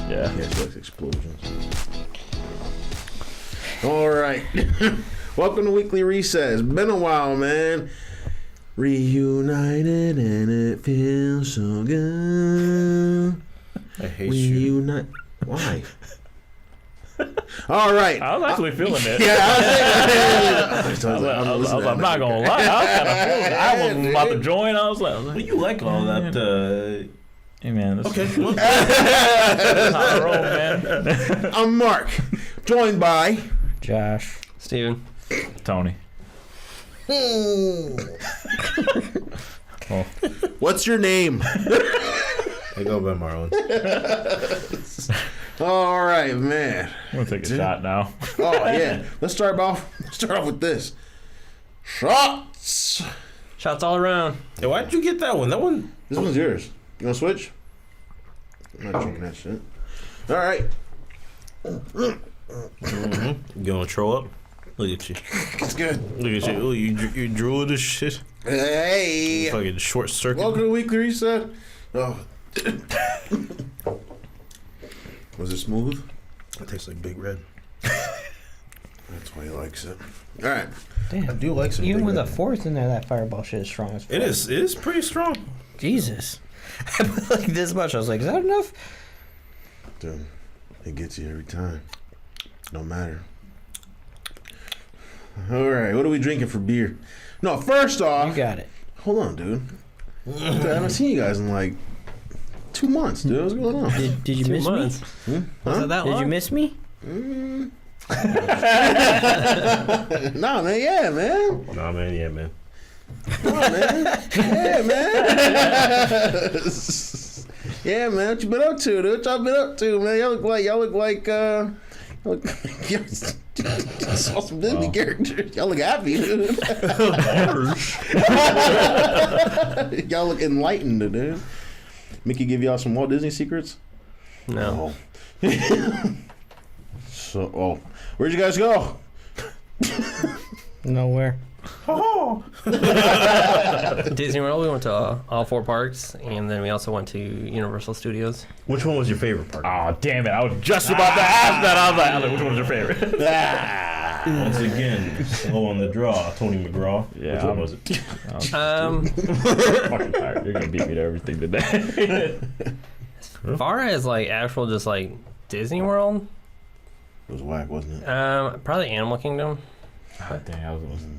Yeah. Yeah, she likes explosions. All right. Welcome to Weekly Recess. Been a while, man. Reunited and it feels so good. I hate you. Why? All right. I was actually feeling it. Yeah, I'm not gonna lie. I was kind of feeling it. I was about to join. I was like, Well, you like all that. hey man, this Okay. is how I roll, man. I'm Mark, joined by Josh. Steven. Tony. What's your name? I go by Marlon. All right, man. I'm gonna take a shot now. Oh yeah. Let's start off with this. Shots. Shots all around. Hey, why'd you get that one? That one. This one's yours. You wanna switch? I'm not drinking that shit. All right. You gonna throw up? Look at you. It's good. Look at you. Oh, you drooling this shit. Hey. Fucking short circuit. Welcome to Weekly Reset. Oh. Was it smooth? It tastes like Big Red. That's why he likes it. All right. I Damn. do like some. Even Big with Red. a fourth in there, that fireball shit is strong as fuck. It is. It is pretty strong. Jesus. I put like this much. I was like, is that enough? Dude, it gets you every time. No matter. All right. What are we drinking for beer? No, first off. You got it. Hold on, dude. I haven't seen you guys in like 2 months, dude. What's going on? Did you 2 miss months. me? Was Huh? it that Did long? you miss me? Nah, man. Yeah, man. Nah, man. Yeah, man. Come on, man. Yeah, man. Yeah, man. What you been up to, dude? What y'all been up to, man? Y'all look like saw some Disney characters. Y'all look happy, dude. Y'all look enlightened, dude. Mickey give y'all some Walt Disney secrets? No. So, where'd you guys go? Nowhere. Disney World, we went to all 4 parks, and then we also went to Universal Studios. Which one was your favorite part? Oh damn it! I was just about to ask that. I was like, which one was your favorite? Once again, slow on the draw. Tony McGraw. Yeah, Which one was it? Fucking tired. You're gonna beat me to everything today. As far as like actual just like Disney World, It was whack, wasn't it? probably Animal Kingdom. Oh, dang,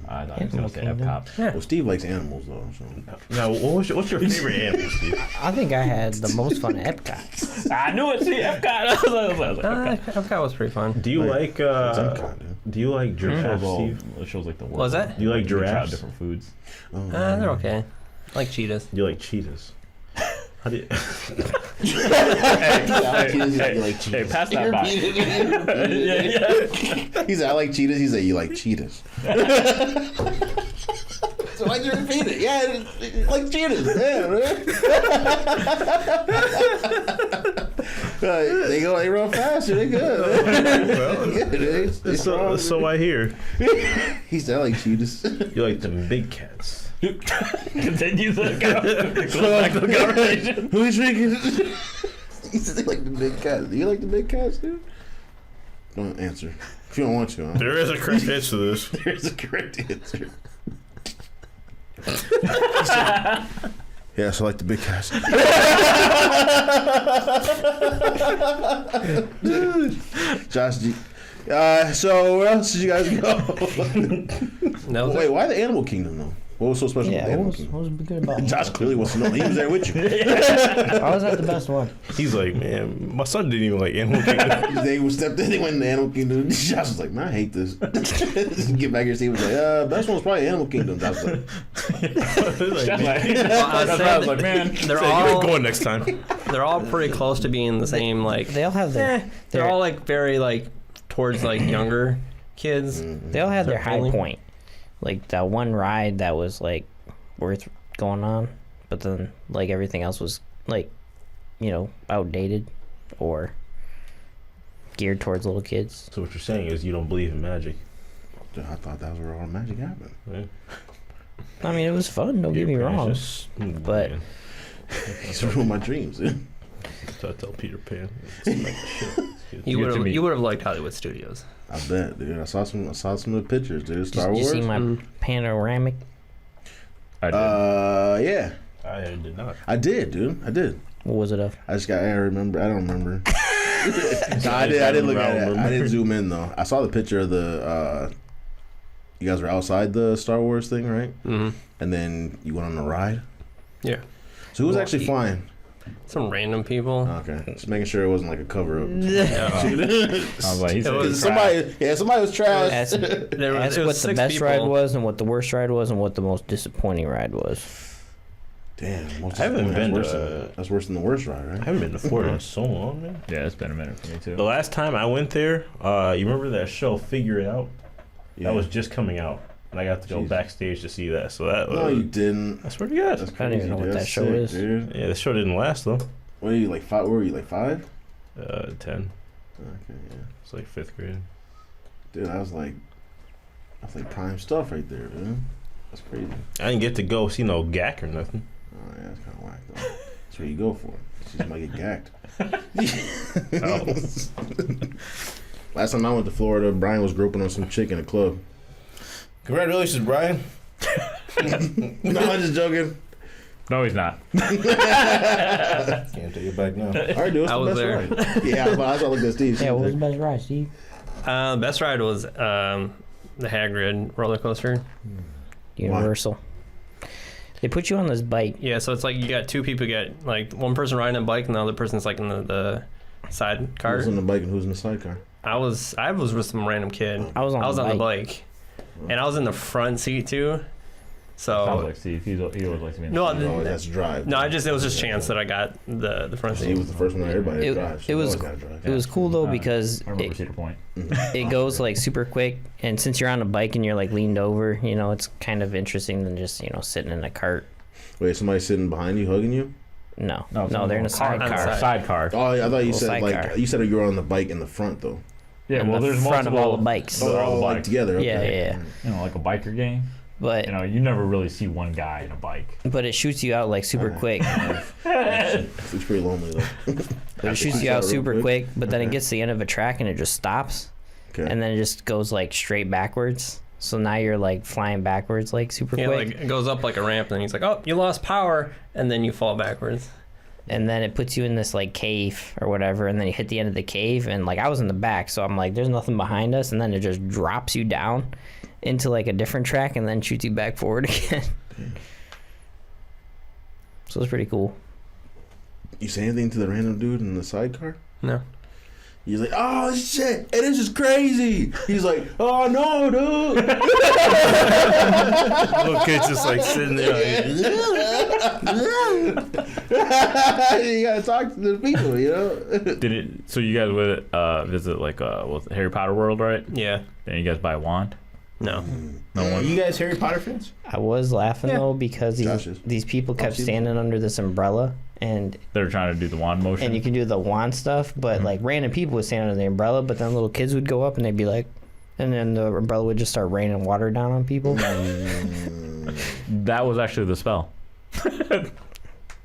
I thought he was gonna say Epcot. Yeah. Well, Steve likes animals, though. So. Now, what's your favorite animal, Steve? I think I had the most fun at Epcot. I knew it. See, Epcot. I was like, Epcot. Epcot was pretty fun. Do you like It's Epcot, dude. Do you like giraffes, Shows Steve? it shows like the world. What was that? Do you like Try out giraffes? different foods. Oh, They're okay. I like cheetahs. Do you like cheetahs? How do you? Hey, pass that by. Yeah. He said, I like cheetahs. He said, you like cheetahs. So why'd you repeat it? Yeah, like cheetahs. Yeah, man. They run faster. They good. Good. So I hear He said, I like cheetahs. you like them big cats. Continue the conversation. Who's drinking? He said, they like the big cats. Do you like the big cats, dude? Don't answer. If you don't want to, huh? There is a correct answer to this. There's a correct answer. Yes, I like the big cats. Josh, so where else did you guys go? No, Wait, why the Animal Kingdom though? What was so special Yeah, about the Animal what Kingdom? was good about Josh it? clearly wants to know. He was there with you. I was at the best one. He's like, man, my son didn't even like Animal Kingdom. They stepped in, they went in the Animal Kingdom. Josh was like, man, I hate this. Get back here, Steve was like, best one was probably Animal Kingdom. Josh was like, I was like, man. they're Say, all you're going next time. they're all pretty close to being the same. Like They all have their. they're all like very like towards like younger kids. They all had their high Really? point. Like that one ride that was like worth going on, but then like everything else was like, you know, outdated or geared towards little kids. So what you're saying is you don't believe in magic. I thought that was where all the magic happened. Right? I mean, it was fun. Don't get me wrong. But He's ruined my dreams, dude. So I tell Peter Pan. It's like shit. You Give it to me. would have liked Hollywood Studios. I bet, dude. I saw some of the pictures, dude. Star Did you Wars. see my panoramic? I did. Yeah, I did not. I did, dude. I did. What was it of? I don't remember. No, I did look at it. I didn't zoom in though. I saw the picture of the. You guys were outside the Star Wars thing, right? Mm-hmm. And then you went on a ride. Yeah. So who was actually flying? Some random people. Okay, just making sure it wasn't like a cover up. I was like, he's It was somebody was trash. Ask, There was, ask it what was the 6 best people. ride was and what the worst ride was and what the most disappointing ride was. Damn, I haven't been that's worse than the worst ride, I right? haven't been to Florida in so long, man. yeah, it's been a minute for me too. The last time I went there, you remember that show Figure It Out? Yeah. That was just coming out. And I got to go Jeez. backstage to see that. So that No, you didn't. I swear to God. That's I don't crazy. even know what dude. that That's show sick, is. dude. Yeah, the show didn't last though. What are you like? Where were you like 5? 10. Okay, yeah. It's like 5th grade. Dude, that's like prime stuff right there, dude. That's crazy. I didn't get to go see no gack or nothing. Oh yeah, that's kind of whack though. That's where you go for. You just might get gacked. Last time I went to Florida, Brian was groping on some chick in a club. Congratulations, Brian. No, I'm just joking. No, he's not. Can't take it back now. All right, dude. What's I the was best there. ride? Yeah, but I was looking at Steve. Yeah, what was the best ride, Steve? Best ride was the Hagrid roller coaster. Universal. They put you on this bike. Yeah, so it's like you got 2 people. You got like one person riding a bike and the other person's like in the side car. Who's in the bike and who's in the sidecar? I was with some random kid. I was on the bike, and I was in the front seat too. I was So like, Steve, he always likes to be in no, Oh, that's drive. no, it was just chance that I got the front He seat. was the first one that everybody It- drives. it was- Gotta drive. It was cool though because I remember Cedar Point. it goes like super quick, and since you're on a bike and you're like leaned over, it's kind of interesting than just sitting in a cart. Wait, somebody sitting behind you, hugging you? No, No, they're in a car. sidecar. Sidecar. Oh, I thought you Little said sidecar. you said you were on the bike in the front though. Yeah, in well, the there's front of multiple, all the bikes. They're all like bikes. together. Okay. Yeah. Like a biker game. But You never really see one guy in a bike. it shoots you out like super quick. It's pretty lonely though. But it shoots you out super quick, but then it gets to the end of a track and it just stops, Okay. and then it just goes like straight backwards. So now you're like flying backwards like super Yeah, quick, like it goes up like a ramp, and then he's like, "Oh, you lost power," and then you fall backwards. and then it puts you in this like cave or whatever, and then you hit the end of the cave, and like I was in the back, so I'm like, there's nothing behind us, and then it just drops you down into like a different track, and then shoots you back forward again. So it's pretty cool. You say anything to the random dude in the sidecar? No. He's like, oh shit, and this is crazy. He's like, oh no, dude. Little kid's just like sitting there. Like, You gotta talk to the people, Did it? So you guys would visit like Harry Potter World, right? Yeah. Then you guys buy a wand. No. No one. You guys Harry Potter fans? I was laughing though because Josh is. these people kept I've seen standing under this umbrella, and They're trying to do the wand motion. you can do the wand stuff, but like random people would stand under the umbrella, but then little kids would go up and they'd be like, and then the umbrella would just start raining water down on people. That was actually the spell.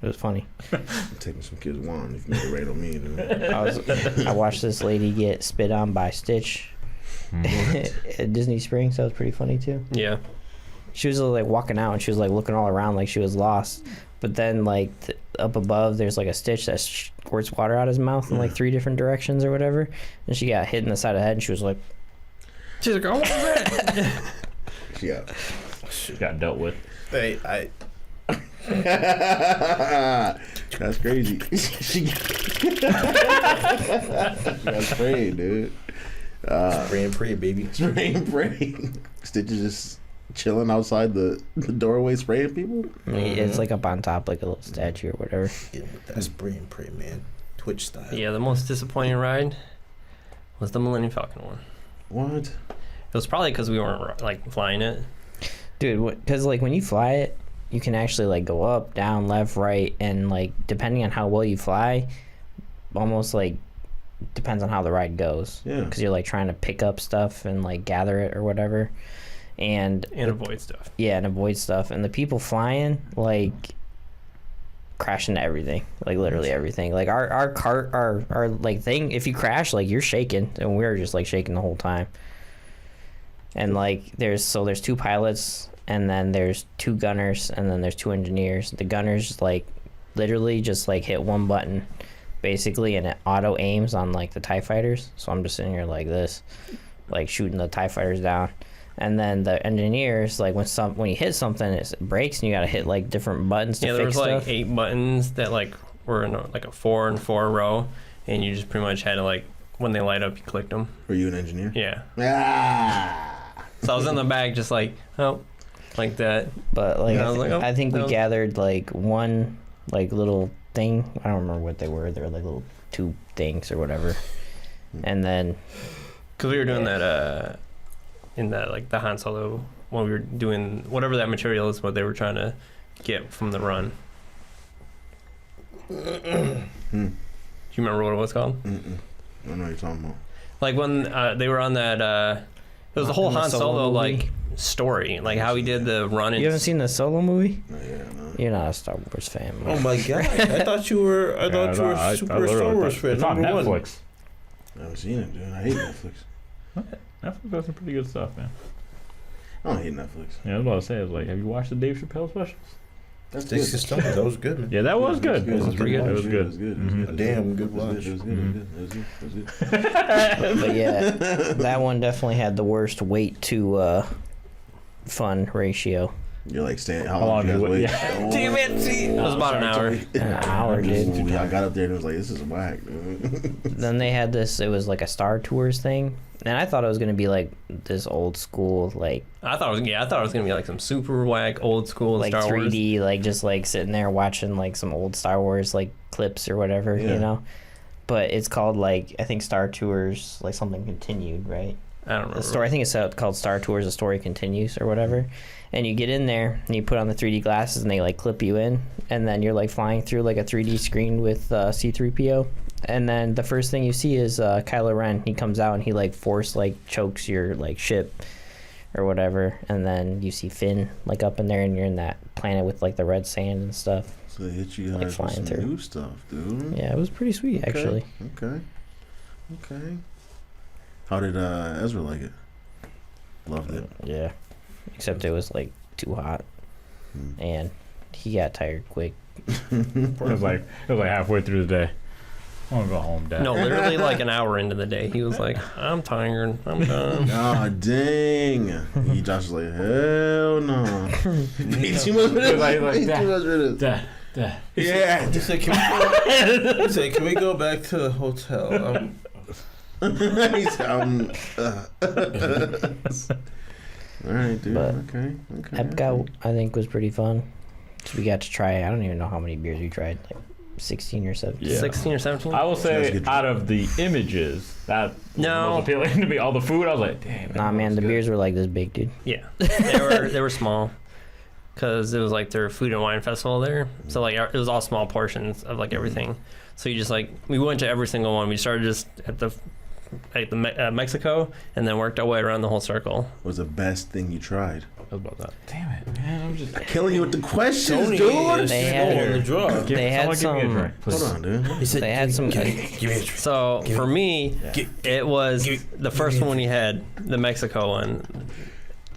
It was funny. I'm taking some kid's wand if you make it rain on me, dude. I watched this lady get spit on by Stitch at Disney Springs. That was pretty funny too. Yeah. She was like walking out and she was like looking all around like she was lost, but then like up above there's like a Stitch that squirts water out his mouth in like 3 different directions or whatever, and she got hit in the side of the head and she was like, She's like, "Oh, what was that?" Yeah. Got dealt with. Hey, That's crazy. She got sprayed, dude. pray and pray, baby. Spray and pray. Stitch is just chilling outside the doorway spraying people. I mean, it's like up on top like a little statue or whatever. Get him with that spray and pray, man. Twitch style. Yeah, the most disappointing ride was the Millennium Falcon one. What? It was probably because we weren't like flying it. Dude, because like when you fly it, you can actually like go up, down, left, right, and like depending on how well you fly, almost like depends on how the ride goes. Yeah. Because you're like trying to pick up stuff and like gather it or whatever, and And avoid stuff. yeah, and avoid stuff. And the people flying, like crash into everything, like literally everything. Like our cart, our like thing. If you crash, like you're shaking, and we were just like shaking the whole time. And like there's 2 pilots, and then there's 2 gunners, and then there's 2 engineers. The gunners like literally just like hit one button, basically, and it auto aims on like the TIE fighters. So I'm just sitting here like this, like shooting the TIE fighters down. And then the engineers, like when you hit something, it breaks, and you gotta hit like different buttons to fix stuff. Yeah, there was like 8 buttons that like were in like a 4 and 4 row, and you just pretty much had to like when they light up, you clicked them. Were you an engineer? Yeah. Ah. So I was in the back, just like like that. But like, I was like, oh, I think we no. gathered like one like little thing. I don't remember what they were. They were like little tube things or whatever. And then, because we were doing that in that like the Han Solo when we were doing whatever that material is, what they were trying to get from the run. Do you remember what it was called? I don't know what you're talking about. Like when they were on that. It was the whole In the Han Solo Solo movie? like story, like how he did the run. you haven't seen the Solo movie? No. You're not a Star Wars fan. Oh my god! I thought you were. I thought you were a super Star Wars fan. It's on Number one. Netflix. I haven't seen it, dude. I hate Netflix. Netflix does some pretty good stuff, man. I don't hate Netflix. Yeah, I was about to say, I was like, have you watched the Dave Chappelle specials? That's Sticks to Stones. That was good, man. Yeah, that was good. It was pretty good. It was good. It was good. Mhm. A damn good watch. It was good. It was good. But yeah, that one definitely had the worst weight to fun ratio. You're like staying. How How long long did you guys did wait? you wait? Damn it! See, it was about an hour. An hour, dude. Ooh, y'all got up there and it was like, this is whack, dude. Then they had this. It was like a Star Tours thing, and I thought it was gonna be like this old school, like I thought it was gonna be like some super whack old school like Star 3D, like just like sitting there watching like some old Star Wars like clips or whatever, Yeah. you know. But it's called like I think Star Tours, like something continued, right? Wars. I don't remember. The story, I think it's called Star Tours: The Story Continues or whatever. And you get in there and you put on the 3D glasses and they like clip you in, and then you're like flying through like a 3D screen with C-3PO. And then the first thing you see is Kylo Ren. He comes out and he like force like chokes your like ship or whatever. And then you see Finn like up in there, and you're in that planet with like the red sand and stuff. So they hit you guys Like with flying some through. new stuff, dude. Yeah, it was pretty sweet actually. Okay. How did Ezra like it? Loved it. Yeah, except it was like too hot, and he got tired quick. It was like halfway through the day. I want to go home, Dad. No, literally like an hour into the day, he was like, "I'm tired. I'm done." Ah, dang. Josh was like, hell no. He too much for this. Like, He too much for this. Dad. Yeah. He said, "Can we go back to the hotel?" He said, all right, dude. But Okay. Epcot, I think, was pretty fun. So we got to try. I don't even know how many beers we tried, like 16 or 17. Yeah. 16 or 17. I will That's say, good. out of the images, that was the No. most appealing to me. All the food, I was like, damn. Nah, man, the beers were like this big, dude. Yeah, they were small, because it was like their food and wine festival there. So like it was all small portions of like everything. So you just like we went to every single one. We started just at the Mexico, and then worked our way around the whole circle. Was the best thing you tried? I was about that. Damn it, man. I'm just. Killing you with the questions, Tony dude. is They slow had- on the draw. They had Someone give me a some. drink, please. Hold on, dude. He said, They had some. Give me a drink. So for me, it was the first one he had, the Mexico one.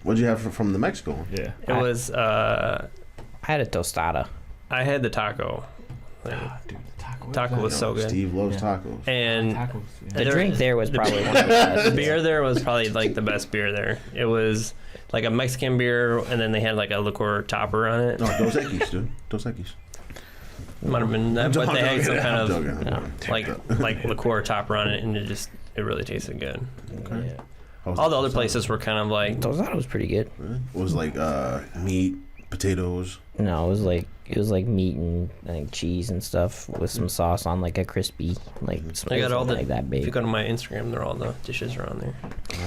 What'd you have from the Mexico one? Yeah. It was I had a tostada. I had the taco. Dude, the taco. Taco was so good. Steve loves Yeah. tacos. And Tacos. The There- drink there was probably one of the best. the beer there was probably like the best beer there. It was like a Mexican beer, and then they had like a liqueur topper on it. No, Dos Equis, dude. Dos Equis. Might have been that, but they had some kind of of like liqueur topper on it, and it really tasted good. Okay. Yeah. All the other places were kind of like Tostada was pretty good. It was like meat, potatoes. No, it was like meat and I think cheese and stuff with some sauce on like a crispy like. I got all the like that If you big. go to my Instagram, all the dishes are on there.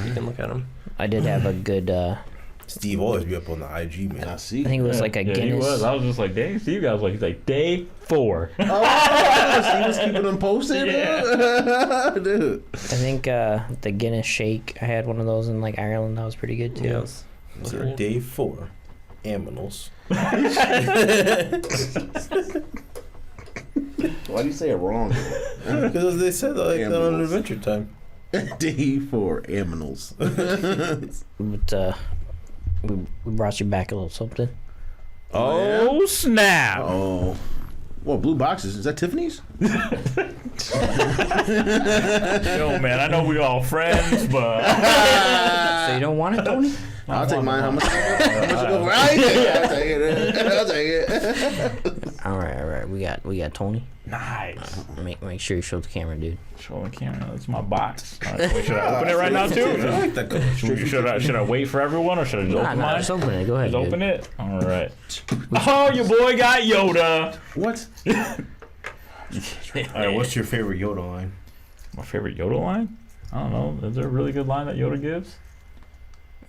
You can look at them. I did have a good. I Steve always be up on the IG, man. I see. think it was like a Yeah, Guinness. he was. I was just like, dang, Steve. I was like, he's like, day 4. Steve was keeping them posted, dude. I think the Guinness shake. I had one of those in like Ireland. That was pretty good too. Yes. So day 4, aminals. Why do you say it wrong? Because they said like that on Adventure Time. D for aminals. But we brought you back a little something. Oh snap! Oh. Well, blue boxes. Is that Tiffany's? Yo, man, I know we all friends, but So you don't want it, Tony? I'll take mine. How much you go for? I'll take it. I'll take it. All right. We got Tony. nice. Make sure you show the camera, dude. Show the camera. That's my box. Wait, should I open it right now too? I like that color. Should I wait for everyone or should I just open mine? Just open it. Go ahead. Just open it. All right. Oh, your boy got Yoda. What? All right, what's your favorite Yoda line? My favorite Yoda line? I don't know. Is there a really good line that Yoda gives?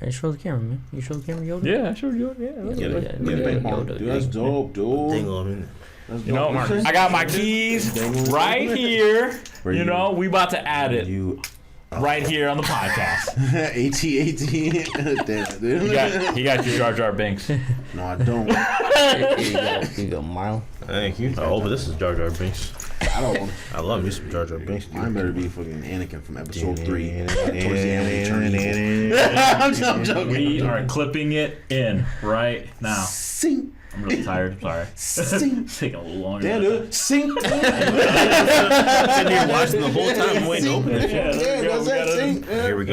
Hey, show the camera, man. You show the camera, Yoda. Yeah, I showed Yoda. Yeah. Get it. Yeah, Yoda. Dude, that's dope, dude. Dingle, I mean. That's You know, dope. I got my keys right here. Where You know, we about to add it You. right here on the podcast. AT. Damn it, dude. He got you, Jar Jar Binks. No, I don't. Here you go, Marlon. Thank you. Oh, but this is Jar Jar Binks. I don't want. I love me some Jar Jar Binks. Mine better be fucking Anakin from episode 3. Towards the end when he turned evil. I'm joking. We are clipping it in right now. Sing. I'm really tired. Sorry. Sing. It's taking a little longer. Damn, dude. Sing. Sitting here watching the whole time waiting to open it. Yeah, there we go. That's We it. got Sing. Here we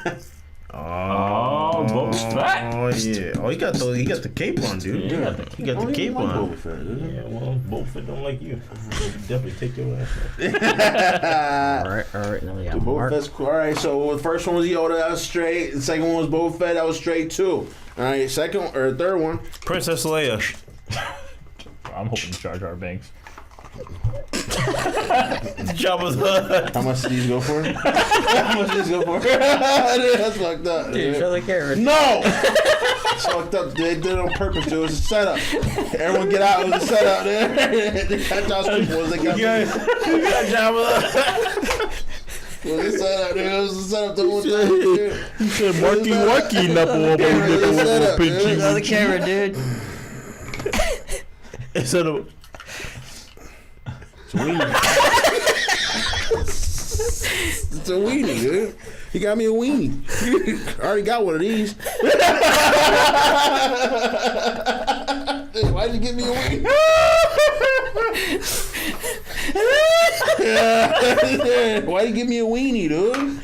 go. Oh, Boba Fett. Oh yeah. Oh, he got the cape on, dude. Yeah. He got the cape on. Boba Fett, dude. Yeah, well, Boba Fett don't like you. Definitely take your ass off. All right. Now we got Boba Mark. Fett's cool. All right, so the first one was Yoda, that was straight. The second one was Boba Fett, that was straight too. All right, second or third one. Princess Leia. I'm hoping Jar Jar Binks. Jabba's Hutt. How much did these go for? How much did these go for? Dude, that's fucked up. Dude, show the camera. No! It's fucked up. They did it on purpose, dude. It was a setup. Everyone get out. It was a setup, dude. They got y'all's people. They got You got Jabba Hutt. it was a setup, dude. It was a setup the whole time, dude. He said, Marky, nipple, Show the camera, dude. Instead of It's a weenie, dude. He got me a weenie. I already got one of these. Dude, why'd you give me a weenie? Why'd you give me a weenie, dude?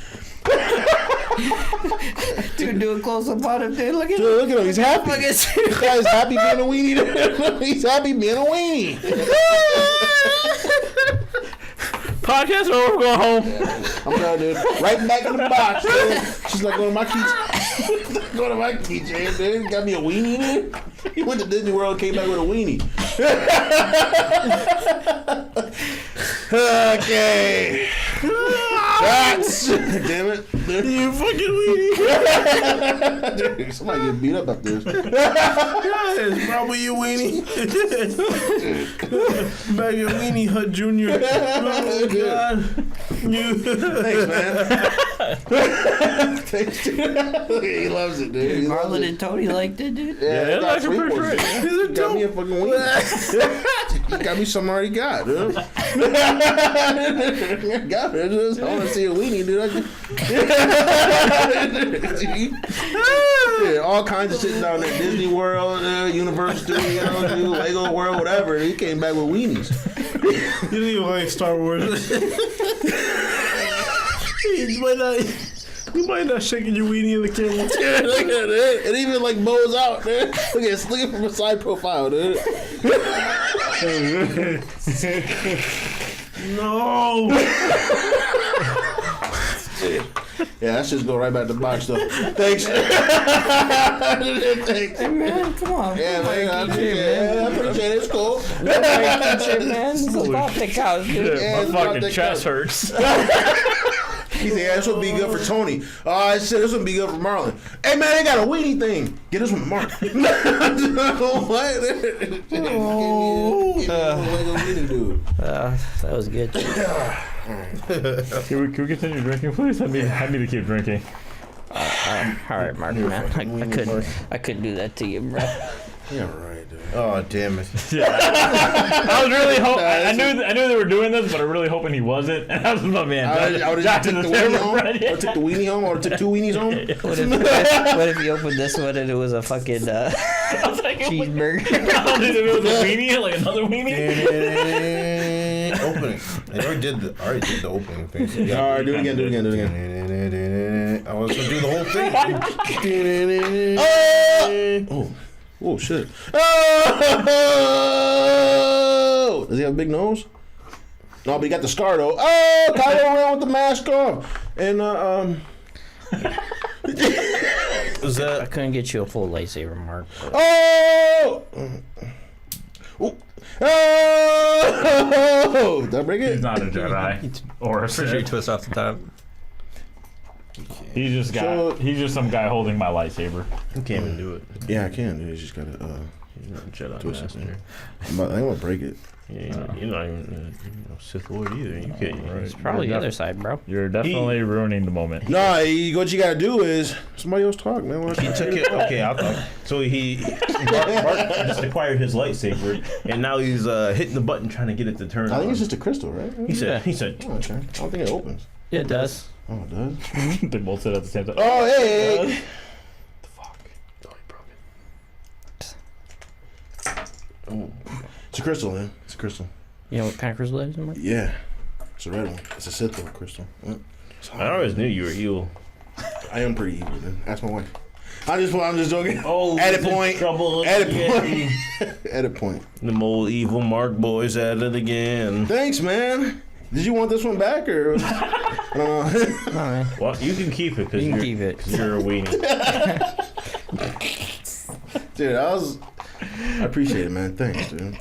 Dude, do a close up on him, dude. Look at Dude, look at him. He's happy. Look at This guy's happy being a weenie, dude. He's happy being a weenie. Podcast over. We're going home. I'm done, dude. Right back in the box, dude. She's like, going to my keychain. Going to my keychain, dude. Got me a weenie, dude. He went to Disney World, came back with a weenie. Okay. That's damn it. Dude. you fucking weenie. Dude, somebody get beat up there. It's probably you, Weenie. Back at Weenie Hut Jr. Oh, God. Thanks, man. Thanks, dude. He loves it, dude. He loves Marlon it. and Tony liked it, dude. Yeah, he like got it pretty sweet straight. ones. He got me a fucking weenie. He got me something I already got, dude. Got it. Dude. I want to see a weenie, dude. Yeah, all kinds of shit down there. Disney World, Universal Studios, dude, Lego World, whatever. He came back with weenies. You didn't even like Star Wars. You might not shaking your weenie in the camera. Yeah, look at it. It even like bows out, dude. Look at it. Look at it from a side profile, dude. No. Yeah, that shit's go right back to the box, though. Thanks. Thanks. Hey, man, come on. Yeah, man. I appreciate it. I appreciate it. It's cool. Shit, man. This is about the couch, dude. Yeah, My it's about fucking that chest hurts. He said, yeah, this would be good for Tony. I said, this would be good for Marlon. Hey, man, they got a weenie thing. Get this one, Mark. What? That was good. Can we continue drinking, please? I need to keep drinking. All right, Mark, man. I couldn't do that to you, bro. Yeah, right. Oh, damn it. Yeah. I was really hoping. I knew they were doing this, but I'm really hoping he wasn't. And I was my man. I would have took the weenie home. I would have took the weenie home. I would have took 2 weenies home. What if you opened this one and it was a fucking cheeseburger? It was a weenie, like another weenie. Opening. I already did the opening thing. So All right, do it again. I was gonna do the whole thing. Oh shit! Oh! Does he have a big nose? No, but he got the scar though. Oh, Kylo around with the mask off, and Was that? I couldn't get you a full lightsaber, Mark. oh! Oh! Did I break it? He's not a Jedi or a Pretty sure you Sith. twist off the top. He's just some guy holding my lightsaber. You can't even do it. Yeah, I can. Dude. You just gotta He's not a Jedi twist it. master. I'm gonna break it. Yeah, you're not even Sith Lord either. You can't. It's probably the other side, bro. You're definitely ruining the moment. No, what you gotta do is somebody else talk, man. He took it. Okay, I'll talk. So Mark just acquired his lightsaber, and now he's hitting the button trying to get it to turn. I think on. it's just a crystal, right? He said. Oh, okay. I don't think it opens. It does. Oh, it does. They both sit at the same time. Oh, hey! The fuck? Oh, he broke it. Oh. It's a crystal, man. It's a crystal. You know what kind of crystal that is, Mark? Yeah. It's a red one. It's a Sith crystal. Yeah. I always knew you were evil. I am pretty evil, man. Ask my wife. I'm just joking. Oh, Edit point. Trouble Edit again. point. Edit point. The old evil Mark boys at it again. Thanks, man. Did you want this one back or? I don't know. No, man. Well, you can keep it because You can keep it. you're a weenie. Dude, I appreciate it, man. Thanks, dude.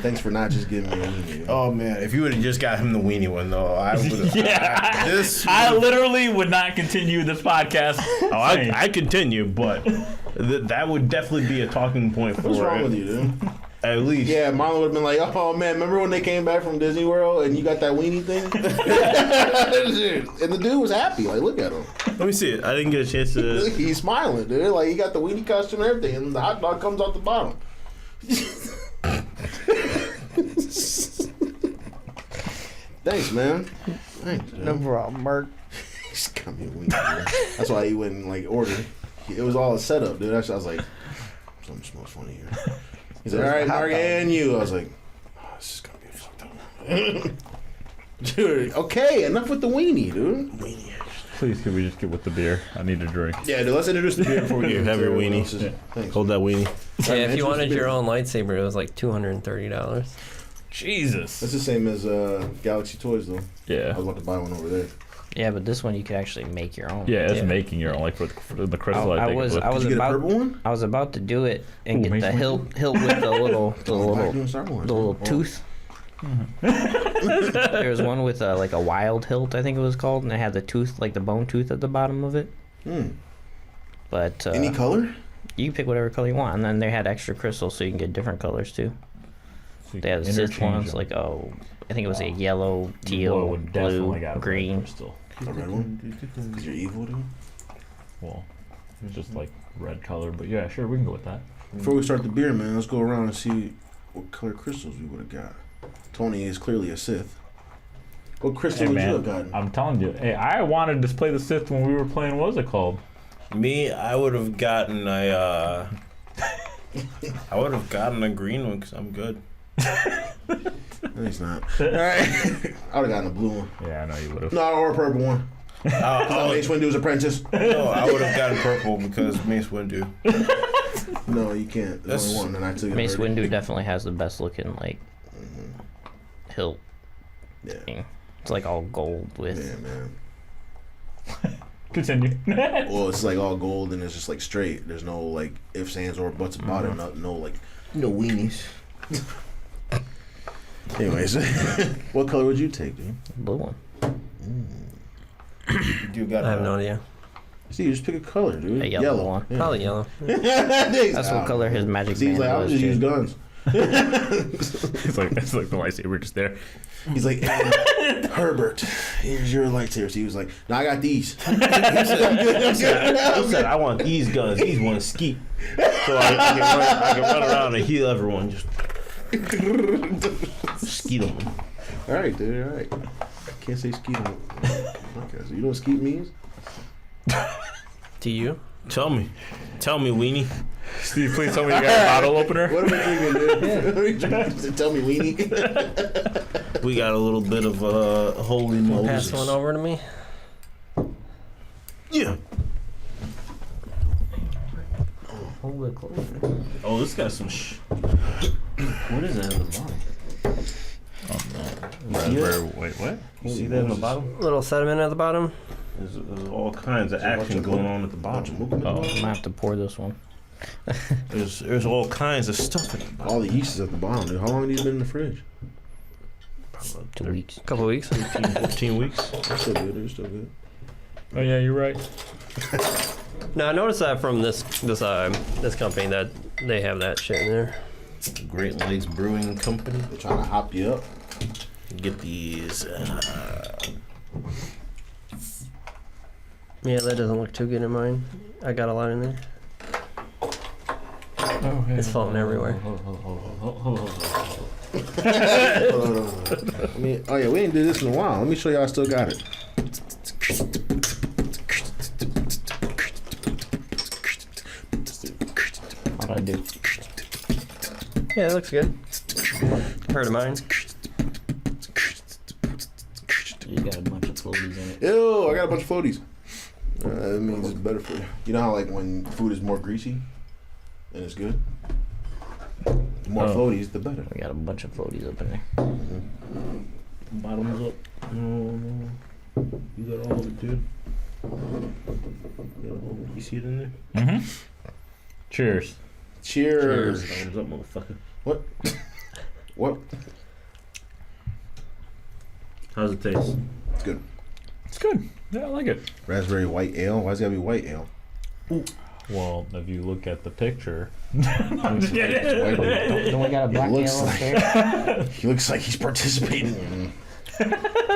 Thanks for not just giving me a weenie. Oh man, if you would have just got him the weenie one though, I would. Yeah, I literally would not continue this podcast. I continue, but that would definitely be a talking point for. What's wrong with you, dude? At least. Yeah, Marlon would have been like, "Oh man, remember when they came back from Disney World and you got that weenie thing?" And the dude was happy. Like, look at him. Let me see it. I didn't get a chance to. He's smiling, dude. Like he got the weenie costume and everything, and the hot dog comes out the bottom. Thanks, man. Thanks, dude. No problem, Mark. He's got me a weenie, dude. That's why he went and like ordered. It was all a setup, dude. I was like, something smells funny here. He's like, all right, Mark, and you. I was like, oh, this is gonna be fucked up. Dude, okay, enough with the weenie, dude. Weenie. Please, could we just get with the beer? I need a drink. Yeah, dude, let's introduce the beer before we Here, get have your to everyone weenie. else's. Thanks. Hold that weenie. Yeah, if you introduce wanted the your beer. own lightsaber, it was like $230. Jesus. That's the same as Galaxy Toys, though. I Yeah. was about to buy one over there. Yeah, but this one you could actually make your own. Yeah, it's Yeah. making your own, like for the crystal. I think was it I was Did you get a about purple one? I was about to do it and Ooh, get Mace the Windu? hilt with the little Why are you doing Star Wars? the little Oh. tooth. There was one with like a wild hilt, I think it was called, and it had the tooth, like the bone tooth at the bottom of it. But Any color? you can pick whatever color you want, and then they had extra crystals, so you can get different colors too. They had the Sith ones, like I think it was a yellow, teal, blue, green. Still. A red one? Because you're evil, dude. Well, it's just like red color, but yeah, sure, we can go with that. Before we start the beer, man, let's go around and see what color crystals we would have got. Tony is clearly a Sith. What crystal Hey would you man, have gotten? I'm telling you, hey, I wanted to play the Sith when we were playing. What was it called? Me, I would have gotten a. I would have gotten a green one because I'm good. No, he's not. All right. I would have gotten a blue one. Yeah, I know you would have. No, or a purple one. Mace Windu's apprentice. No, I would have gotten purple because Mace Windu. No, you can't. There's only one, and I took it. Mace already. Windu definitely has the best looking like hilt Yeah. thing. It's like all gold with. Yeah, man. Continue. Well, it's like all gold and it's just like straight. There's no like ifs, ands, or buts about it. No like no weenies. Anyways, what color would you take, dude? Blue one. You got. I have no idea. See, you just pick a color, dude. A yellow one. Yeah. Probably yellow. That's what color his magic See, he's band like, I'll was. just use Too. guns. It's like the lightsaber just there. He's like, Herbert, here's your lightsaber. So he was like, no, I got these. He said, I want these guns. These want to skeet. So I can run around and heal everyone. Just skeet them. All right, dude. All right. Can't say skeet. Okay, so you know what skeet means? To you? Tell me, weenie. Steve, please tell me you got a bottle opener. What are we drinking, dude? What are we drinking? Tell me, weenie. We got a little bit of holy Pass one Moses. over to me. Yeah. Hold it close. Oh, this got some. What is that in the bottom? Raspberry. Wait, what? You see that in the bottom? Little sediment at the bottom. There's all kinds of action going on at the bottom. Oh, I might have to pour this one. There's all kinds of stuff at the bottom. All the yeast is at the bottom, dude. How long have these been in the fridge? 2 weeks. A couple of weeks. 15 weeks. They're still good. They're still good. oh yeah, you're right. Now I noticed that from this company that they have that shit in there. Great Lakes Brewing Company. They're trying to hop you up. Get these. Yeah, that doesn't look too good in mine. I got a lot in there. Oh, It's floating everywhere. Hold on. I mean, oh yeah, we ain't did this in a while. Let me show you. I still got it. How'd I do? Yeah, it looks good. Heard of mine. You got a bunch of floaties in it. Ew, I got a bunch of floaties. That means it's better for you. You know how like when food is more greasy and it's good? The more floaties, the better. We got a bunch of floaties up in there. Bottoms up. No. You got all of it, dude. You see it in there? Mm-hmm. Cheers. Cheers. Thumbs up, motherfucker. What? What? How's it taste? It's good. It's good. Yeah, I like it. Raspberry white ale. Why's it gotta be white ale? Well, if you look at the picture. Don't we got a black looks ale up like- there? He looks like he's participating in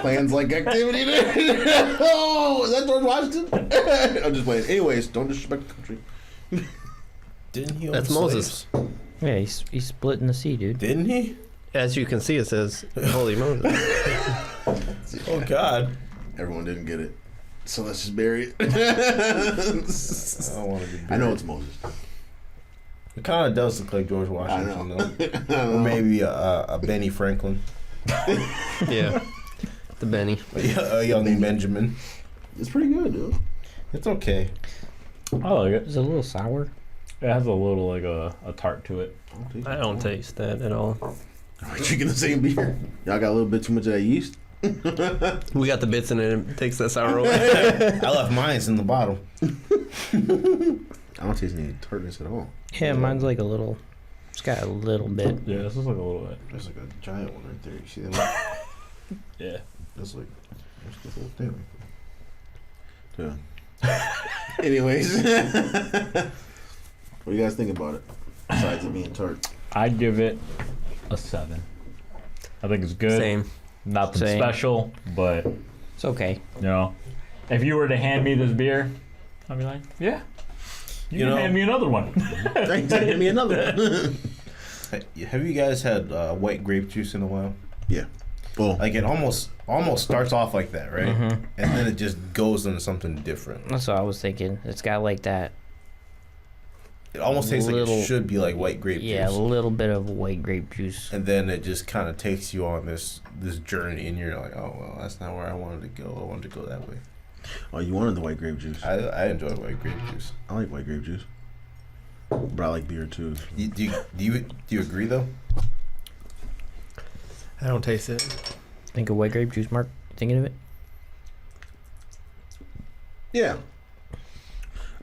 plans like activity. Oh, is that George Washington? I'm just playing. Anyways, don't disrespect the country. Didn't he? That's own Moses. slaves? Yeah, he's splitting the sea, dude. Didn't he? As you can see, it says Holy Moses. Oh God. Everyone didn't get it, so let's just bury it. I don't want to be. I know it's Moses. It kind of does look like George Washington, know. though. Or maybe a Benny Franklin, Yeah. The Benny. a young Benjamin. It's pretty good, dude. It's okay. I like it. It's a little sour. It has a little like a tart to it. I don't taste that at all. Are we drinking the same beer? Y'all got a little bit too much of that yeast. We got the bits in it. It takes that sour away. I left mine in the bottom. I don't taste any tartness at all. Yeah, mine's like a little. It's got a little bit. Yeah, this is like a little bit. There's like a giant one right there. You see that one? Yeah. That's like that's the whole thing. Yeah. Anyways, what do you guys think about it? Besides it being tart. I'd give it a 7. I think it's good. Same. Nothing Same. special, but It's okay. you know, if you were to hand me this beer, I'd be like, yeah, you can know- hand me another one. Thanks, give me another one. Have you guys had white grape juice in a while? Yeah. Well, Like it almost starts off like that, right? Mm-hmm. And then it just goes into something different. That's what I was thinking. It's got like that. It almost tastes like Little- it should be like white grape Yeah, a juice. little bit of white grape juice. And then it just kind of takes you on this journey, and you're like, oh well, that's not where I wanted to go. I wanted to go that way. oh, you wanted the white grape juice. I enjoy white grape juice. I like white grape juice, but I like beer too. Do you agree though? I don't taste it. Think of white grape juice, Mark. Thinking of it? Yeah,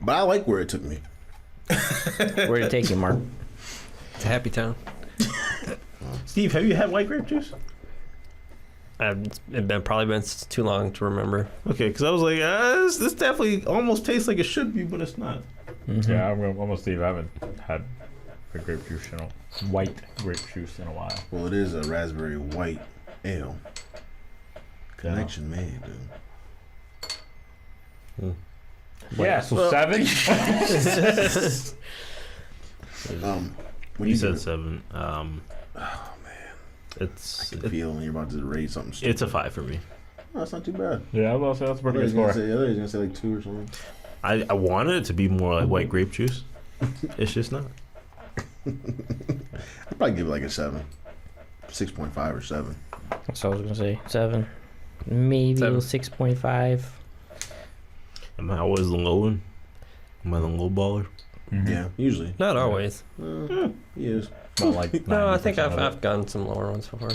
but I like where it took me. Where'd it take you, Mark? It's a happy town. Steve, have you had white grape juice? Probably been too long to remember. Okay, because I was like, this definitely almost tastes like it should be, but it's not. Mm-hmm. Yeah, I'm almost Steve. I haven't had grape juice white grape juice in a while. Well, it is a raspberry white ale. Connection made, dude. Yeah, so 7. When You you said said 7. oh man, I It's can feel when you're about to rate something. Stupid. it's a 5 for me. Oh, that's not too bad. Yeah, I was about to say that's a I pretty thought good he score. was gonna say like 2 or something. I wanted it to be more like white grape juice. It's just not. I'd probably give it like a 7, 6.5 or 7. That's what I was gonna say. 7, maybe 7. 6.5. Am I always the low one? Am I the low baller? Mhm. Yeah, usually. Not always. He is. Not like No, I think 90% of it. I've gotten some lower ones before.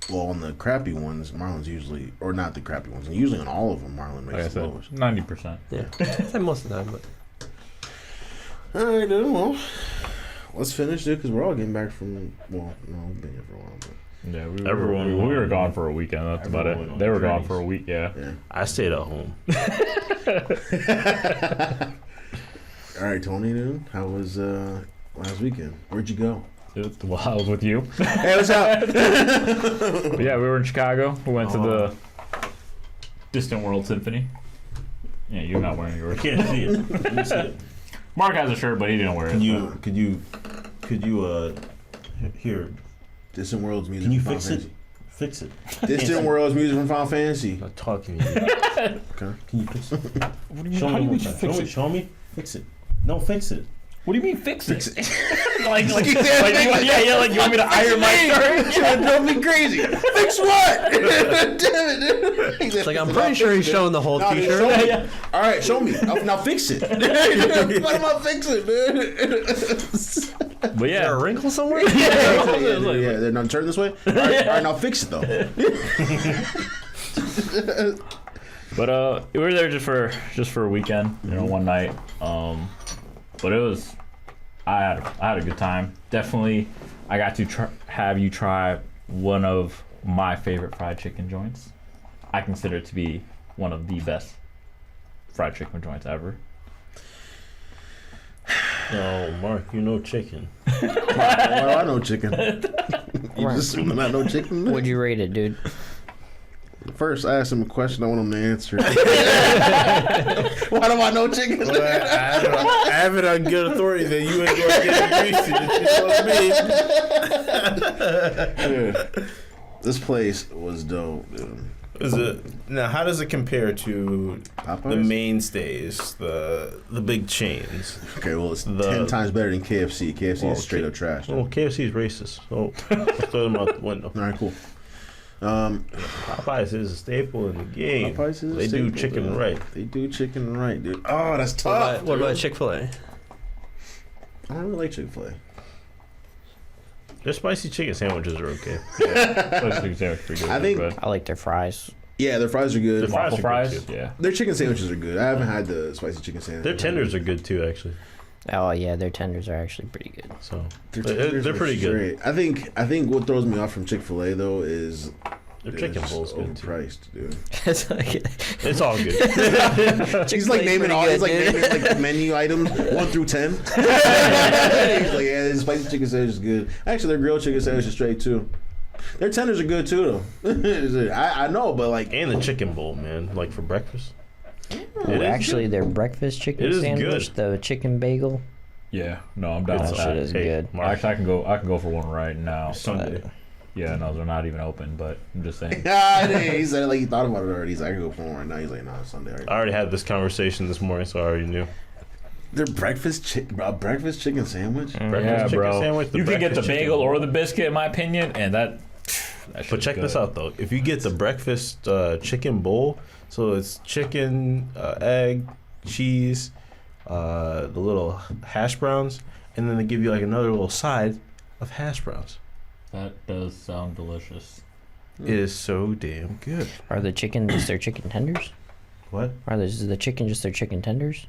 Well, on the crappy ones, Marlon's usually, or not the crappy ones, and usually on all of them, Marlon Like I makes the said, lowest. 90%. Yeah, I say most of the time, but All right, dude. Well, let's finish, dude, because we're all getting back from. Well, no, we've been here for a while, but Yeah, Everyone- we were gone for a weekend. That's about Everyone it. on They were gone journeys. for a week. Yeah. yeah. I stayed at home. All right, Tony, dude. How was last weekend? Where'd you go? Well, I was with you. Hey, what's up? But yeah, we were in Chicago. We went to the Distant World Symphony. Yeah, you're not wearing yours. I can't see it. Let me see it. Mark has a shirt, but he didn't wear it. Can so. could you here? Distant World's music. Can you from fix Final it? Fix it. Fantasy. Distant World's music from Final Fantasy. I'm not talking to you. Okay. Can you fix it? What do you mean? Show How do me you one mean time. fix it? Show me. Fix it. No, fix it. What do you mean fix it? Fix it. like, like you want me to iron my shirt? You're gonna drive me crazy. Fix what? Damn it, dude. it's like I'm pretty sure he's showing the whole No, dude, T-shirt. show me. Yeah. All right, show me. Now fix it. What am I fixing, dude? But yeah, Is there a wrinkle somewhere? Yeah, they're not turn this way. All right, now fix it though. but we were there just for a weekend, you know, one night. But it was, I had a good time. Definitely, I got to have you try one of my favorite fried chicken joints. I consider it to be one of the best fried chicken joints ever. No, Mark, you know chicken. Why do I know chicken? You just assuming I know chicken? What'd you rate it, dude? First, I asked him a question I want him to answer. Why do I know chicken? Well, I have it on good authority that you ain't gonna get greasy. Dude, this place was dope, dude. Is it now? How does it compare to Popeyes? the mainstays, the big chains? Okay, well, it's The- 10 times better than KFC. KFC Well, is straight up trash. Well, KFC is racist, so let's throw them out the window. All right, cool. Popeyes is a staple in the game. Popeyes is a They do staple, chicken dude. right. They do chicken right, dude. Oh, that's What tough. about, what about dude. Chick-fil-A? I don't really like Chick-fil-A. Their spicy chicken sandwiches are okay. Pretty good, I think- but I like their fries. Yeah, their fries are good. The fries waffle are fries, good, too. yeah. Their chicken sandwiches are good. I haven't had the spicy chicken sandwich. Their tenders are good too, actually. Oh yeah, their tenders are actually pretty good. So Their they're tenders are pretty good. straight. I think what throws me off from Chick-fil-A though is Their it's chicken just bowl's good too. overpriced, dude. It's like, It's all good. He's like naming all. He's like naming like the menu items 1 through 10. He's like, yeah, the spicy chicken sandwich is good. Actually, their grilled chicken sandwich is straight too. Their tenders are good too, though. I know, but like, And the chicken bowl, man, like for breakfast. It is actually, their breakfast chicken It is sandwich, the chicken bagel, Yeah, no, I'm down that with shit that. is Hey, good. Mark, Actually, I can go for one right now. Sunday. Yeah, no, they're not even open, but I'm just saying. he said it like he thought about it already. He's like, I can go for one right now. He's like, no, it's Sunday. Right I already had this conversation this morning, so I already knew. Their breakfast chicken sandwich. Yeah, Breakfast chicken bro. sandwich, the You can get the breakfast chicken bagel bowl. or the biscuit, in my opinion, and that But shit's check this good. out though. If you get the breakfast chicken bowl, so it's chicken, egg, cheese, the little hash browns, and then they give you like another little side of hash browns. That does sound delicious. It is so damn good. Are the chicken just their chicken tenders? What? Are is the chicken just their chicken tenders?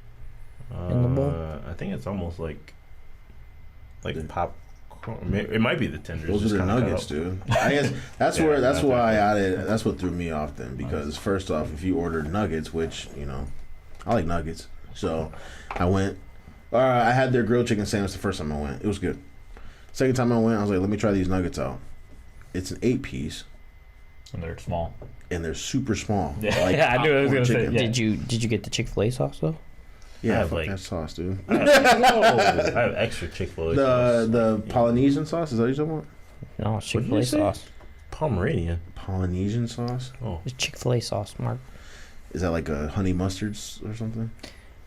In the bowl? I think it's almost like popcorn. It might be the tenders. Those are just the kinda cut nuggets, up. dude. I guess that's Yeah, where that's that's why actually- that's what threw me off then because first off, if you ordered nuggets, which I like nuggets, so I went I had their grilled chicken sandwich the first time I went. It was good. Second time I went, I was like, let me try these nuggets out. It's an 8-piece. And they're small. And they're super small. Yeah, Like I knew I was gonna say. chicken. Yeah. Did you get the Chick-fil-A sauce though? Yeah, I have, fuck like- that sauce, dude. I have extra Chick-fil-A sauce. The Polynesian sauce, is that what you're talking about? No, it's What'd you Chick-fil-A say? sauce. Pomeranian. Polynesian sauce? Oh. It's Chick-fil-A sauce, Mark. Is that like a honey mustard or something?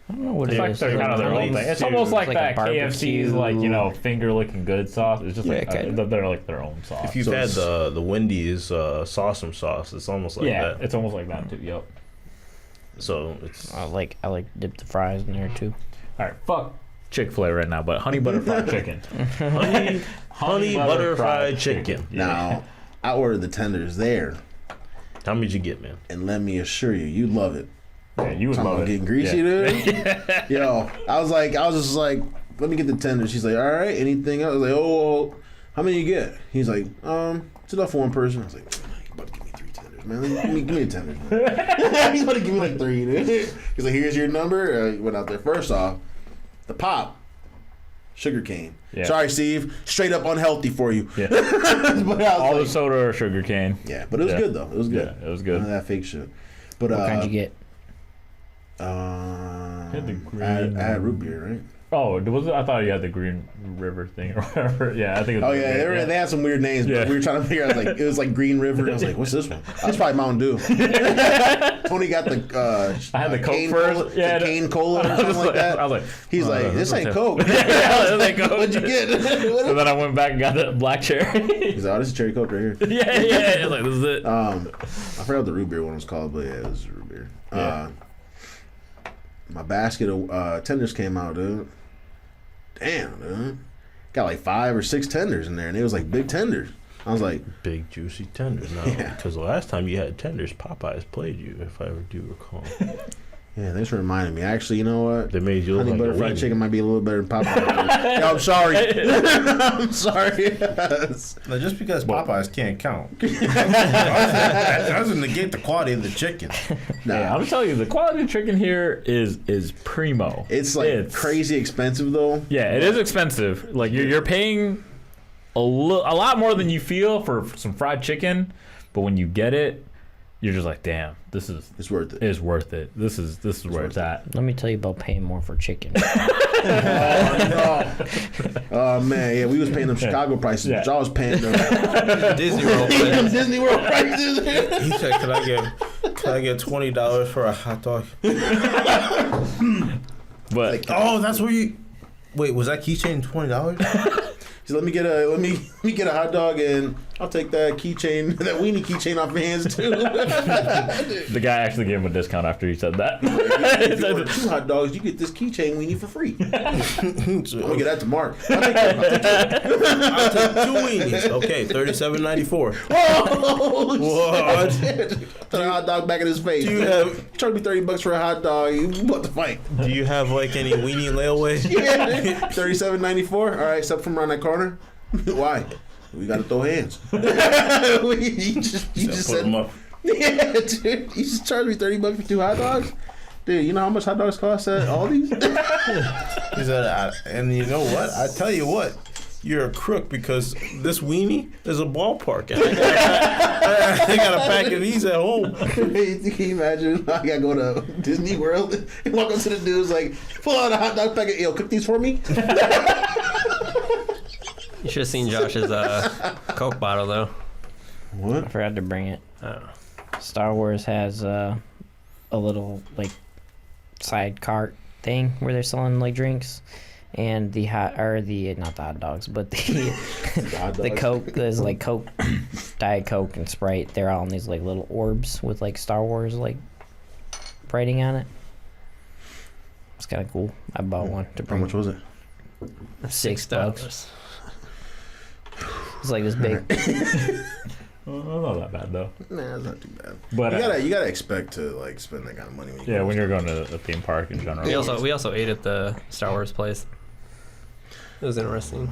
I don't know what It's it like is. they're kind of their own thing. It's almost like Like a that KFC's barbecue. finger looking good sauce. It's just like kinda. they're like their own sauce. If you've So had it's- the Wendy's Sawsome sauce, it's almost like yeah, that. it's almost like that too. Yep. So it's I like to dip the fries in there too. All right, fuck Chick-fil-A right now, but honey butter fried chicken. honey butter fried chicken. Yeah. Now, I ordered the tenders there, How many did you get, man? and let me assure you, you'd love it. Yeah, you would Talking love about it. getting greasy, Yeah. dude. Yo, I was just like, let me get the tenders. She's like, all right, anything else? I was like, oh, how many you get? He's like, it's enough for one person. I was like, you about to give me 3 tenders, man. Give me the tenders, man. He's about to give me like 3, dude. He's like, here's your number. I went out there. First off, the pop, sugar cane. Yeah. Sorry, Steve. Straight up unhealthy for you. Yeah. But I was All the like, soda or sugar cane. yeah, but it was Yeah. good though. It was good. Yeah, it was None of good. that fake shit. But What kind you get? had the green- I had root beer, right? Oh, was it? I thought you had the Green River thing or whatever. Yeah, I think. It was Oh yeah, they had some weird names, Yeah. but we were trying to figure out. Like it was like Green River. I was like, what's this one? That's probably Mountain Dew. Tony got the. I had the Coke cane first. Cola, Yeah, the cane cola or I was something like that. I was like, He's oh, like, this ain't okay. Coke. Yeah, it was like Coke. What'd you get? So then I went back and got the black cherry. He's like, oh, this is cherry Coke right here. yeah. Like this is it. I forgot what the root beer one was called, but yeah, it was root beer. Yeah. My basket of tenders came out, dude. Damn, dude. Got like 5 or 6 tenders in there, and it was like big tenders. I was like, big juicy tenders. No, Yeah. because the last time you had tenders, Popeyes played you, if I ever do recall. yeah, thanks for reminding me. Actually, you know what? They made you look Honey like butter a fried weenie. chicken might be a little better than Popeyes. Yo, I'm sorry. I'm sorry. Now, just because Popeyes can't count, that doesn't negate the quality of the chicken. Yeah, I'm telling you, the quality of chicken here is primo. It's like crazy expensive though. Yeah, it is expensive. Like you're paying a lot more than you feel for some fried chicken, but when you get it, you're just like, damn, this is It's worth it. is worth it. This is where it's at. Let me tell you about paying more for chicken. Oh man, yeah, we was paying them Chicago prices, but Yeah. y'all was paying them Disney World. Disney World prices. He said, "Can I get $20 for a hot dog?" But Oh, that's where you. Wait, was that keychain $20? He said, let me get a hot dog, and I'll take that keychain, that weenie keychain off your hands too. the guy actually gave him a discount after he said that. If you order 2 hot dogs, you get this keychain weenie for free. I'm gonna get that to Mark. I'll take I'll take 2 weenies. Okay, $37.94. Oh, What? Throw a hot dog back in his face. Do you have Charge me $30 for a hot dog. You about to fight? Do you have like any weenie layaway? Yeah, $37.94. All right, except from around that corner. Why? We gotta throw hands. you just Put said, 'em up. yeah, dude. You just charged me $30 for 2 hot dogs. Dude, you know how much hot dogs cost at Aldi's? He said, and you know what? I tell you what. You're a crook because this weenie is a ballpark. I got a pack of these at home. Can you imagine? I gotta go to Disney World and walk up to the dudes like, pull out a hot dog packet. Yo, cook these for me. You should have seen Josh's Coke bottle though. I What? forgot to bring it. Oh. Star Wars has a little like side cart thing where they're selling like drinks, and not the hot dogs, but the the Coke. There's like Coke, Diet Coke, and Sprite. They're all in these like little orbs with like Star Wars like writing on it. It's kind of cool. I bought one to How bring. much was it? $6. It's like this big. not that bad though. Nah, it's not too bad. But You gotta expect to like spend that kind of money. When you yeah, go when to you're going to a theme park in general. We also ate at the Star Wars place. It was interesting.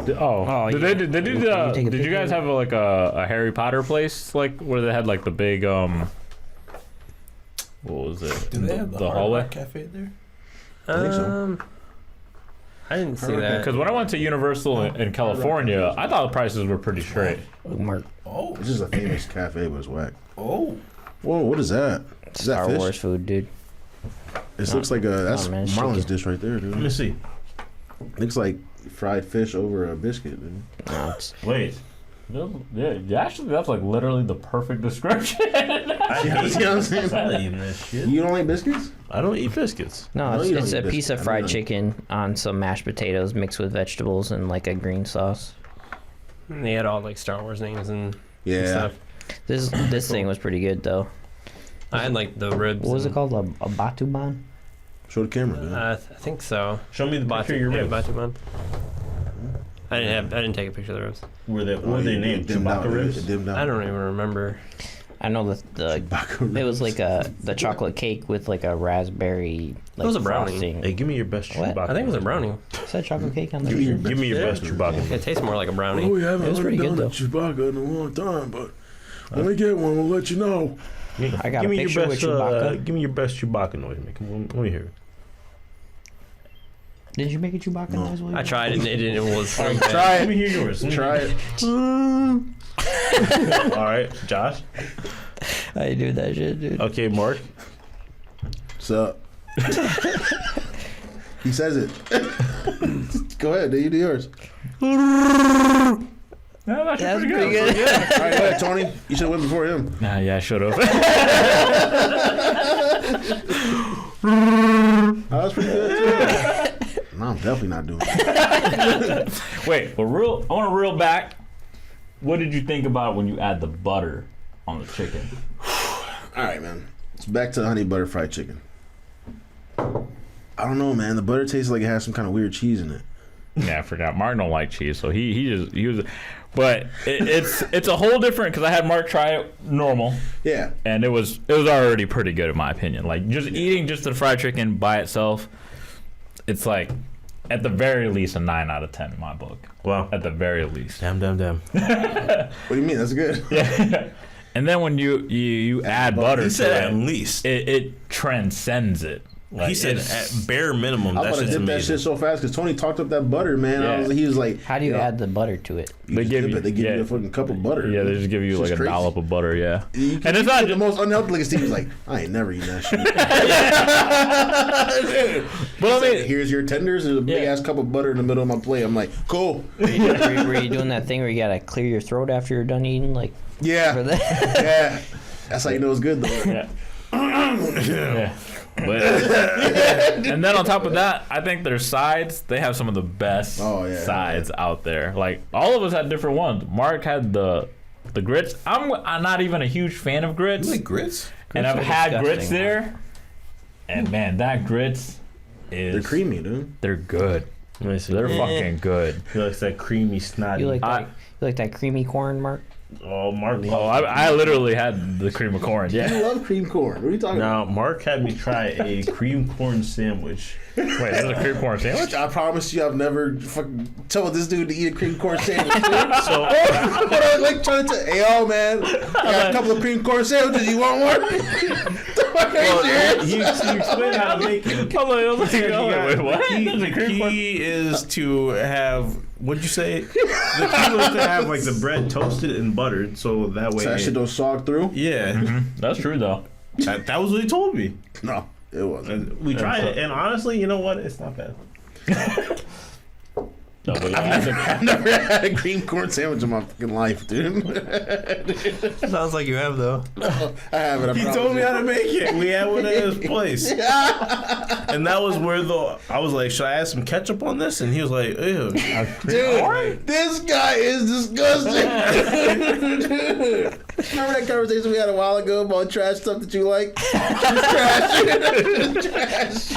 Did yeah. they do Can you take a did you guys picture? have a Harry Potter place like where they had like the big what was it? Do they have the hallway? Cafe there? I think so. I didn't see that. Because when I went to Universal in California, I thought the prices were pretty straight. Mark, Oh, This is a famous cafe, but it's whack. oh. Whoa, what is that? Is that Star fish? Wars food, dude. This looks like that's man, it's Marlon's chicken. dish right there, Let dude. me see. Looks like fried fish over a biscuit, dude. No, it's Wait. Yeah, actually, that's like literally the perfect description. You know what I'm saying? I don't eat this shit. You don't like biscuits? I don't eat biscuits. no, No, it's, you don't it's eat a biscuits. piece of I fried mean, chicken on some mashed potatoes mixed with vegetables and like a green sauce. And they had all like Star Wars names and Yeah. stuff. This thing was pretty good though. I had like the ribs. What was it and- called? A batuban? Show the camera, dude. I think so. Show me the picture of your ribs. Batuman. I didn't take a picture of the ribs. What were they named? Chewbacca ribs? It dimmed out. I don't even remember. I know the Chewbacca it was ribs. like the chocolate cake with like a raspberry like was a brownie. frosting. Hey, give me your best What? Chewbacca. I think it was a brownie. Is that chocolate cake on there? Give me your best Chewbacca. It tastes more like a brownie. We haven't It was pretty good, though. Chewbacca in a long time, but when we get one, we'll let you know. I got give a me picture your with best, Chewbacca. give me your best Chewbacca noise, man. Come on, let me hear it. Did you make a Chewbacca No. noise? William? I tried it and it was Try Let me it. hear yours. Try it. All right, Josh. I ain't doing that shit, dude. Okay, Mark. What's up? He says it. Go ahead, dude. You do yours. Yeah, that's That's pretty pretty good. good. All right, go ahead, Tony. You should have went before him. Nah, yeah, I should have. Oh, that's pretty good, too. No, I'm definitely not doing it. Wait, I want to reel back. What did you think about when you add the butter on the chicken? All right, man. It's back to the honey butter fried chicken. I don't know, man. The butter tastes like it has some kind of weird cheese in it. Yeah, I forgot. Mark don't like cheese, so he was. But it's a whole different because I had Mark try it normal, Yeah. and it was already pretty good in my opinion. Like just eating just the fried chicken by itself, it's like at the very least a 9 out of 10 in my book. Wow. At the very least. Damn. What do you mean? That's good. Yeah. And then when you add butter He to said at it, least. it transcends it. Like, He said it's- at bare minimum. I'm That about to shit's dip that amazing. shit so fast because Tony talked up that butter, man. Yeah. He was like, How do you know, add the butter to it? you They just give dip you- it. They give yeah. you a fucking cup of butter. Yeah, they just give you It's like just a crazy. dollop of butter, yeah. You And it's not the just, most unhealthy thing. He's like, I ain't never eating that shit. but I mean, Here's your tenders. There's a big Yeah. ass cup of butter in the middle of my plate. I'm like, cool. Were you doing that thing where you gotta clear your throat after you're done eating? Like for Yeah, that? yeah. That's how you know it's good though. yeah. Yeah. But, and then on top of that, I think their sides, they have some of the best Oh, yeah. sides out there. Like all of us had different ones. Mark had the grits. I'm not even a huge fan of grits, You like grits? and I've Grits are had disgusting. grits there. And man, that grits is They're creamy, dude. They're good. Let me see. They're fucking good. He likes that creamy, snotty. You like I- that? You like that creamy corn, Mark? Oh, Mark. Oh, I literally had the cream of corn. You Yeah. love cream corn. What are you talking about? Now, Mark had me try a cream corn sandwich. Wait, there's a cream corn sandwich. I promise you, I've never fucking told this dude to eat a cream corn sandwich. Dude. So, But I was like trying to hey, yo, man, I got a couple of cream corn sandwiches. You want one? he explained how to make it. I'm like, wait, what? There's a The cream corn. key is to have, what'd you say? The key was to have like the bread toasted and buttered, so that way. So that shit don't sog through? Yeah, That's true though. that was what he told me. No, it wasn't. And we tried it, and honestly, you know what? It's not bad. No, but yeah, I've never had a cream corn sandwich in my fucking life, dude. Sounds like you have though. I have it. I He promise told me you. how to make it. We had one at his place, and that was where I was like, "Should I add some ketchup on this?" And he was like, "Ew." Dude, this guy is disgusting. Remember that conversation we had a while ago about trash stuff that you like? It's trash.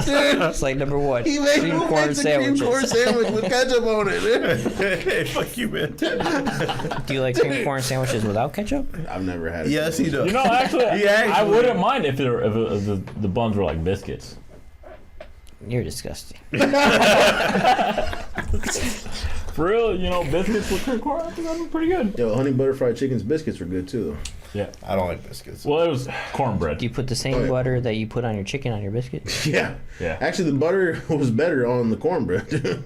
Dude, It's like number one. he made cream who corn makes a cream corn sandwiches. sandwich with ketchup on it. Dude? Hey, fuck you, man. Do you like cream corn sandwiches without ketchup? I've never had it. Yes, he does. you know, actually, Yeah, I wouldn't mind if the buns were like biscuits. You're disgusting. For real, you know, biscuits with cream corn, I think that'd be pretty good. Yo, honey butter fried chicken's biscuits were good too. Yeah. I don't like biscuits. Well, it was cornbread. Do you put the same Oh, yeah. butter that you put on your chicken on your biscuit? Yeah. Yeah. Actually, the butter was better on the cornbread.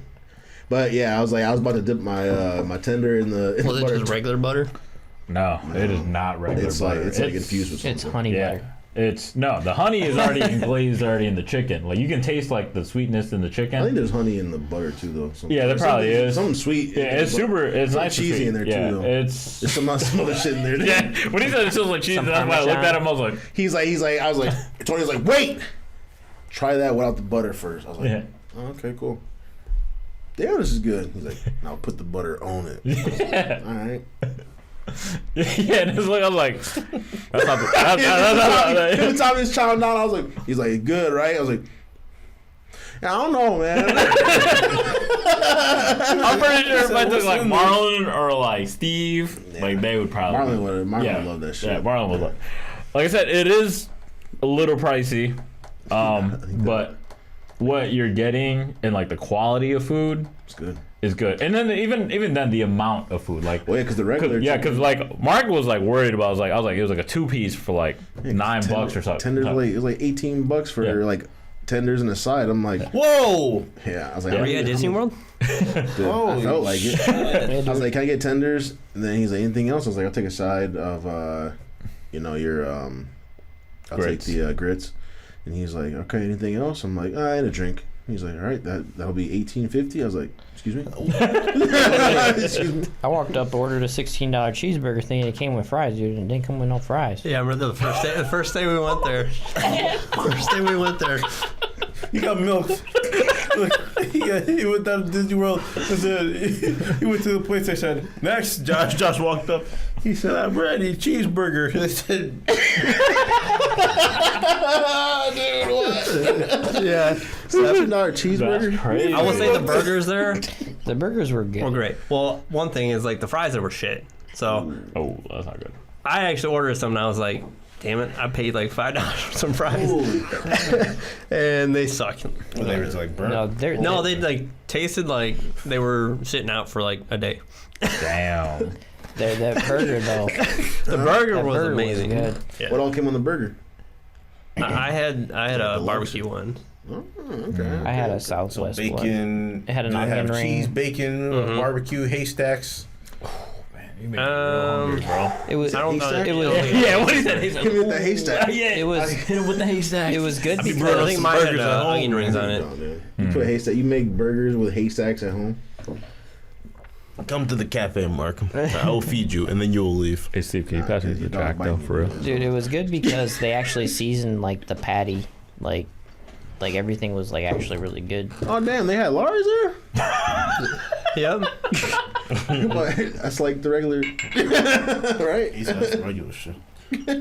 But yeah, I was about to dip my my tender in the Was it butter. just regular butter? No, it is not regular It's butter. like it's like infused with something. It's honey Yeah. butter. It's no, the honey is already glazed already in the chicken. Like you can taste like the sweetness in the I think chicken. there's honey in the butter too, though. Yeah, there probably is. Something sweet. Yeah, it's super. It's Some nice and cheesy sweet. in there Yeah, too, though. it's There's some other shit in there. Too. yeah. When he said it smells like cheese, Some that's why I looked at him. I was like, He's like, I was like, Tony's like, wait, try that without the butter first. I was like, yeah. oh, okay, cool. Damn, this is good. He's like, now put the butter on it. Yeah. All right. Yeah, and it's like I was like, that's not. Every time he's chowing down, I was like, he's like, good, right? I was like, I don't know, man. I'm pretty sure if I took what's like in there? Marlon or like Steve, like they would probably. Marlon would love that shit. Yeah, Marlon would love. Like I said, it is a little pricey, but what you're getting and like the quality of food It's good. is good. And then even then the amount of food, like Well, yeah, because the regular. because like Mark was like worried about. I was like it was like a 2-piece for like $9 or something. Tenders it was like $18 for Yeah. like tenders and a side. I'm like, Whoa! yeah. I was like, Yeah. Were you at Disney World? Dude, I Holy felt like it. I was like, can I get tenders? And then he's like, anything else? I was like, I'll take a side of, your, I'll Grits. take the grits. And he's like, okay, anything else? I'm like, and a drink. He's like, all right, that'll be $18.50. I was like, excuse me. Excuse me. I walked up, ordered a $16 cheeseburger thing, and it came with fries, dude, and it didn't come with no fries. Yeah, I remember the first day. The first day we went there. First day we went there. You got milk. He went down to Disney World and said, he went to the place. I said, next. Josh walked up. He said, I'm ready, cheeseburger. I said, Dude, what? Yeah. $7 That's cheeseburger? crazy. I will say the burgers there The burgers were good. were great. Well, one thing is like the fries that were shit. So Oh, that's not good. I actually ordered some and I was like, damn it, I paid like $5 for some fries. And they suck. well, they were like burnt. No, they're, No, they like tasted like they were sitting out for like a day. Damn. that burger though. The burger That was burger amazing. good. What all came on the burger? I had a barbecue one. Oh, okay. I had a So Southwest one. bacon. It had an did onion have ring. cheese, bacon, barbecue, haystacks. You made me real hungry, bro. It was. I don't know. Haystack? It was. Yeah, what is that? He's Give me the haystack. Yeah, It was. hit him with the haystack. It was good I because think mine had burgers at home. onion rings on it. No, dude. You put haystack. You make burgers with haystacks at home. Come to the cafe, Mark. I will feed you, and then you'll leave. Hey Steve, can you pass me Your the dog track bite though, me. for real? dude, it was good because they actually seasoned like the patty, like everything was like actually really good. Oh damn, they had Lars there. Yep. But that's like the regular, right? He said some regular shit.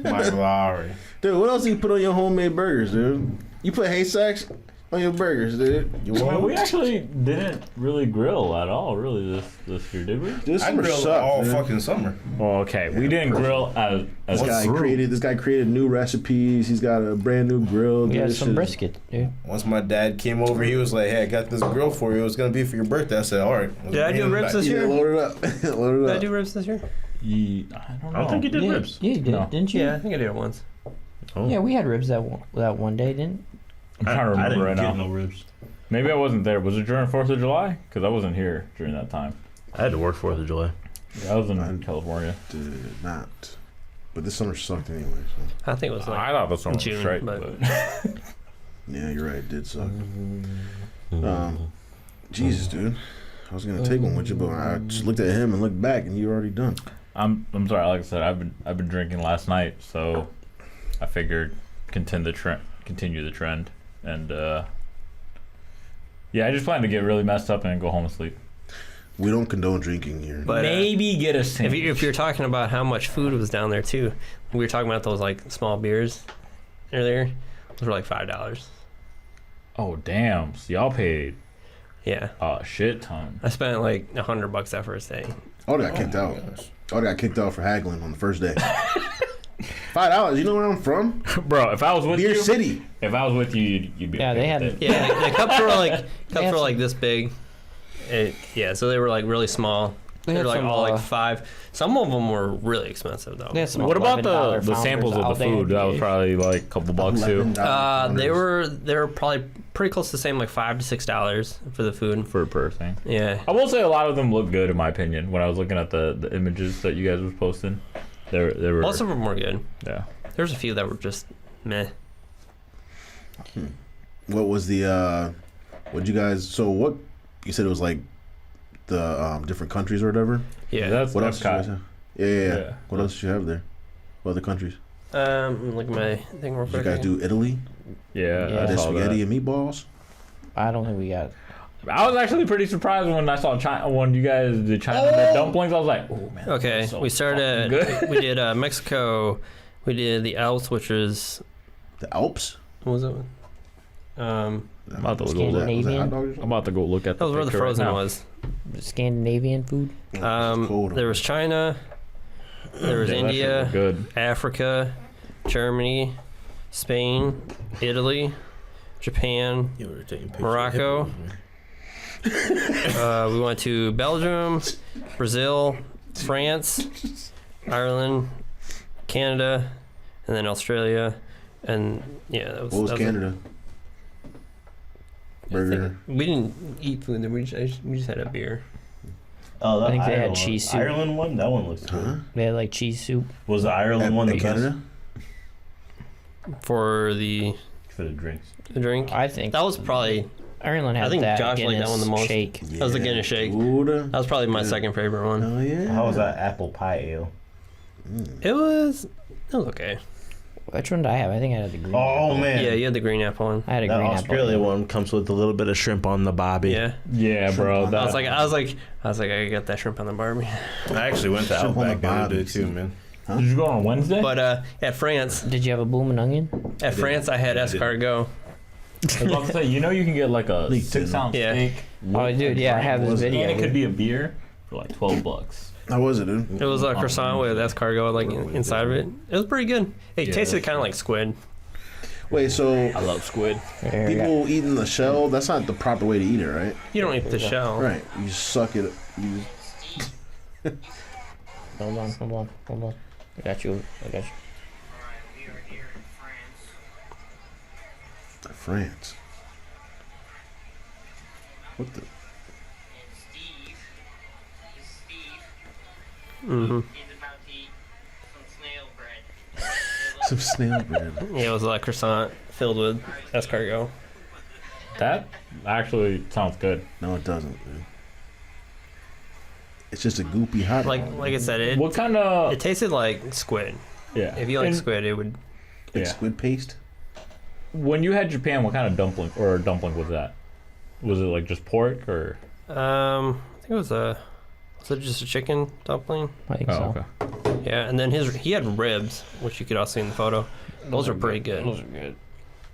My Larry. Dude, what else do you put on your homemade burgers, dude? You put haystacks on your burgers, dude. You Well, want? we actually didn't really grill at all, really, this year, did we? This I summer grilled sucked, all dude. fucking summer. Oh, okay. We didn't grill as This guy created new recipes. He's got a brand new grill. We dude. had This some shit is- brisket, dude. Once my dad came over, he was like, "Hey, I got this grill for you. It was gonna be for your birthday." I said, "All right." Did I do ribs this Yeah, year? load it up. Load Did it I up. do ribs this year? I don't know. I don't think you did yeah, ribs. Yeah, you did, No. didn't you? Yeah, I think I did it once. Oh. Yeah, we had ribs that one day, didn't? I'm trying to I remember didn't right get now. no ribs. Maybe I wasn't there. Was it during 4th of July? Because I wasn't here during that time. I had to work 4th of July. Yeah, I was in California. Did not. But this summer sucked anyway. So. I think it was like I thought this one was June, straight, but- but Yeah, you're right. It did suck. Jesus, dude. I was gonna take one with you, but I just looked at him and looked back, and you were already done. I'm sorry. Like I said, I've been drinking last night, so I figured continue the trend, and yeah, I just plan to get really messed up and go home and sleep. We don't condone drinking here. But Maybe get a if sandwich. if you're talking about how much food was down there too, we were talking about those like small beers earlier. Those were like $5. Oh damn! So y'all paid Yeah, a shit ton. I spent like $100 that first day. Oh, they got kicked out. Oh, they got kicked out for haggling on the first day. $5. You know where I'm from? Bro, if I was with Beer you, City. if I was with you, you'd be. Yeah, okay they with had- it. Yeah, the cups were like had some- this big. Yeah, so they were like really small. They They're had like some, all like 5. Some of them were really expensive though. They had some What about $11 the samples of the founders food? That was probably like a couple bucks too $11 They were probably pretty close to the same, like $5 to $6 for the food. for per thing. Yeah. I will say a lot of them look good in my opinion. When I was looking at the images that you guys was posting, they were Most of them were good. yeah. There's a few that were just meh. What was the what you guys? So what you said it was like the different countries or whatever. Yeah. That's What else did you guys Epcot. have? Yeah. Yeah. What else did you have there? What other countries? Look at my thing real Did you quick. guys do Italy? Yeah, Yeah. I Did saw spaghetti that. and meatballs? I don't think we got. I was actually pretty surprised when I saw China when you guys did China dumplings. I was like, oh man. Okay, so we started. fucking good. We did Mexico. We did the Alps, which is The Alps? what was it? I'm about to go Scandinavian? look. I'm about to go look at That was where the picture right Frozen now. was. Scandinavian food. There was China. There was Yeah, that shit India, looked good. Africa, Germany, Spain, Italy, Japan. You were taking pictures. Morocco. We went to Belgium, Brazil, France, Ireland, Canada, and then Australia. And yeah, that was. What was that was Canada? I think Burger. we didn't eat food. We just had a beer. Oh, that I think they had Ireland- cheese soup. Ireland one? That one looks good. Huh? They had like cheese soup. Was the Ireland one the best Canada? For the for the drinks? drink. I think That was probably Ireland had I think that Josh liked Guinness that one the most. shake. That was the Guinness shake. Dude. that was probably my Yeah. second favorite one. Oh yeah. How was that apple pie ale? It was okay. Which one did I have? I think I had the green. Oh man, Yeah, you had the green apple one. I had a that green Australia apple. one comes with a little bit of shrimp on the bobby. Yeah. Yeah, bro. Shrimp That, I was like, I got that shrimp on the Barbie. I actually went to Shrimp on Outback the the other day bobby. too, man. did you go on Wednesday? But at France, Did you have a blooming onion? I had I did. escargot. I was about to say, you know, you can get like a Leaked 6-ounce Yeah. steak. Oh, dude, yeah, I have this Was it? video. And it could be a beer for like $12. How was it, dude? It was a croissant with escargot like inside of it. It was pretty good. It Yeah, tasted that's kind of like squid. Wait, so I love squid. There, I got- people eating the shell, that's not the proper way to eat it, right? You don't eat the shell. Right. You suck it. You Hold on. I got you. France. What the? Mm-hmm. Some snail bread. Yeah, it was a croissant filled with escargot. That actually sounds good. No, it doesn't, dude. It's just a goopy hot Like dog. I said, it What kind of? tasted like squid. Yeah. If you like And- squid, it would. Like yeah. squid paste. When you had Japan, what kind of dumpling was that? Was it like just pork or? I think it was just a chicken dumpling? I think Oh, so. okay. Yeah, and then he had ribs, which you could also see in the photo. Those are pretty good. Those are good.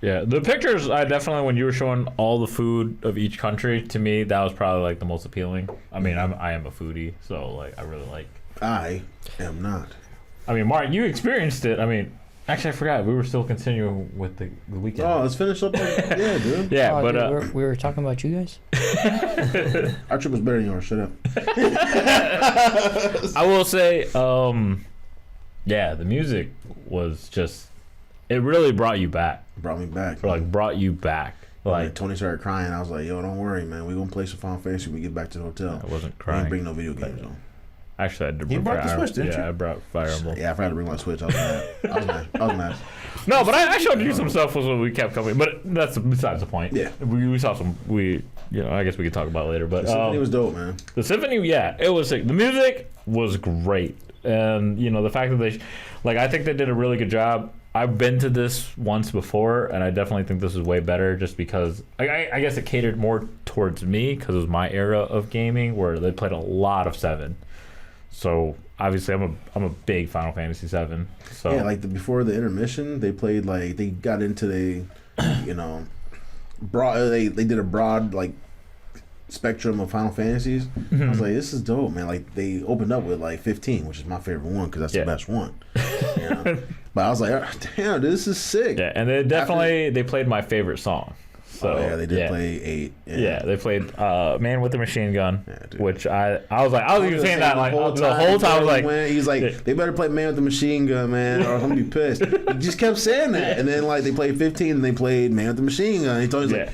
Yeah, the pictures. I definitely when you were showing all the food of each country to me, that was probably like the most appealing. I mean, I am a foodie, so like I really like. I am not. I mean, Mark, you experienced it. I mean, actually, I forgot we were still continuing with the weekend. Oh, let's finish up. Yeah, dude. yeah, Oh, but dude, we were talking about you guys. Our trip was better than yours. Shut up. I will say, yeah, the music was just. It really brought you back. Brought me back. Brought you back. Like Tony started crying. I was like, "Yo, don't worry, man. We gonna play some Final Fantasy when we get back to the hotel." I wasn't We ain't crying. bring no video games on. Actually, I did. You brought the Fire- Switch, didn't yeah, you? I brought Fire Emblem. Yeah, I forgot to bring my Switch. I was mad. I was mad. No, but I showed you some stuff when we kept coming. But that's besides the point. Yeah. we saw some. I guess we could talk about it later. But The symphony was dope, man. the symphony, yeah, it was sick. The music was great, and the fact that I think they did a really good job. I've been to this once before, and I definitely think this is way better just because I guess it catered more towards me because it was my era of gaming where they played a lot of 7. So obviously I'm a big Final Fantasy 7. So Yeah, before the intermission, they played they got into broad. They did a broad spectrum of Final Fantasies. I was like, this is dope, man. They opened up with 15, which is my favorite one because that's Yeah. the best one. But I was like, oh, damn, this is sick. Yeah, and they definitely they played my favorite song. So yeah, they did play 8. Yeah, they played Man with the Machine Gun, dude. which I was even saying that like the whole time. I was like, he's like, they better play Man with the Machine Gun, man, or I'm gonna be pissed. He just kept saying that, and then like they played 15, and they played Man with the Machine Gun. He told me, like,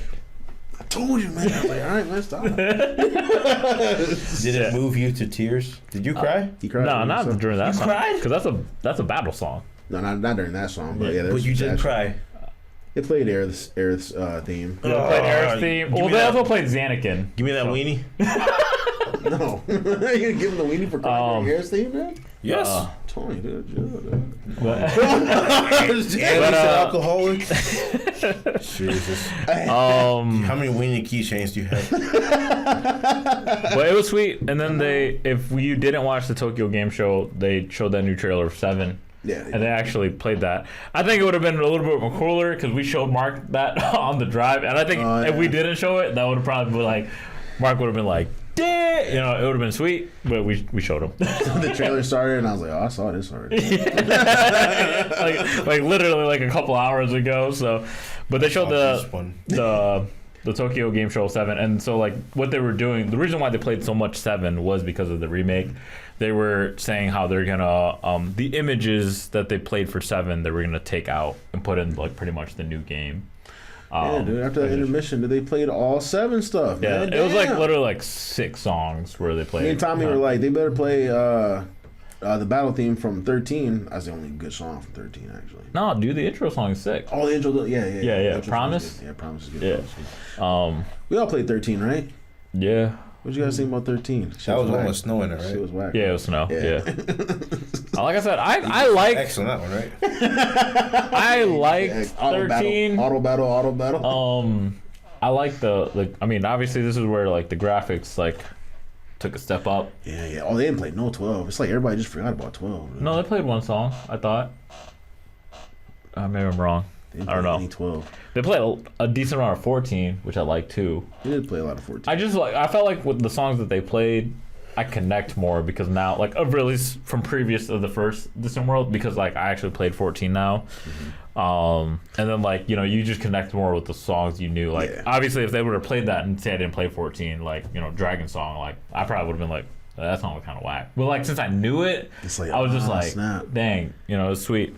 I told you, man. I was like, all right, man, stop. Did it move you to tears? Did you cry? He cried. no, not during that song. cried? Because that's a battle song. No, not during that song, but yeah. But you did cry. They played Aerith's theme. They played Eric's theme. Well, they also played Xanakin. Give me that weenie. No, you gonna give him the weenie for crying Aerith's theme, man? Yes. Tony, dude, dude. Alcoholic. Jesus. How many weenie keychains do you have? But it was sweet. And then if you didn't watch the Tokyo Game Show, they showed that new trailer of 7. Yeah, and they actually played that. I think it would have been a little bit more cooler because we showed Mark that on the drive, and I think if we didn't show it, that would have probably been like, Mark would have been like, "Damn," you know, it would have been sweet, but we showed him. The trailer started, and I was like, "Oh, I saw this already." like literally like a couple hours ago. So, but they showed the Tokyo Game Show 7, and so like what they were doing, the reason why they played so much 7 was because of the remake. They were saying how they're gonna the images that they played for 7 they were gonna take out and put in like pretty much the new game. Yeah, dude. After that intermission, they played all 7 stuff. Yeah, man. it was like literally like 6 songs where they played. Me and Tommy were like, they better play the battle theme from 13. That's the only good song from 13, actually. No, dude, the intro song is sick. Oh, the intro, yeah. Promise. Yeah, Promise is good. Yeah. We all played 13, right? Yeah. What you guys think about 13? That was almost snowing it, right? It was whack. Yeah, it was snow. Yeah. Like I said, I like X on that one, right? I liked 13. Auto battle. I like the I mean, obviously this is where like the graphics like took a step up. Yeah. Oh, they didn't play no 12. It's like everybody just forgot about 12. Really. No, they played one song, I thought. Maybe I'm wrong. I don't know. 12. They played a decent amount of 14, which I like too. They did play a lot of 14. I felt like with the songs that they played, I connect more because now, like, really from previous to the first Distant World, because like I actually played 14 now. And then like, you know, you just connect more with the songs you knew. Like obviously if they would have played that and say I didn't play 14, like, you know, Dragon Song, like I probably would have been like, that song was kind of whack. But like since I knew it, like, I was just like, snap. Dang, you know, it was sweet.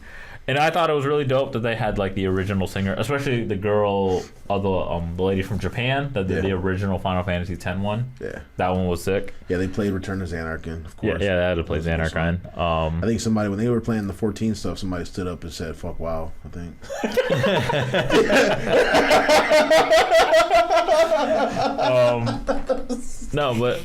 And I thought it was really dope that they had like the original singer, especially the girl, the lady from Japan that did the original Final Fantasy X one. Yeah, that one was sick. Yeah, they played Return of Xanarkin, of course. Yeah, they had to play Xanarkin. I think somebody, when they were playing the 14 stuff, somebody stood up and said, "Fuck WoW." I think. No, but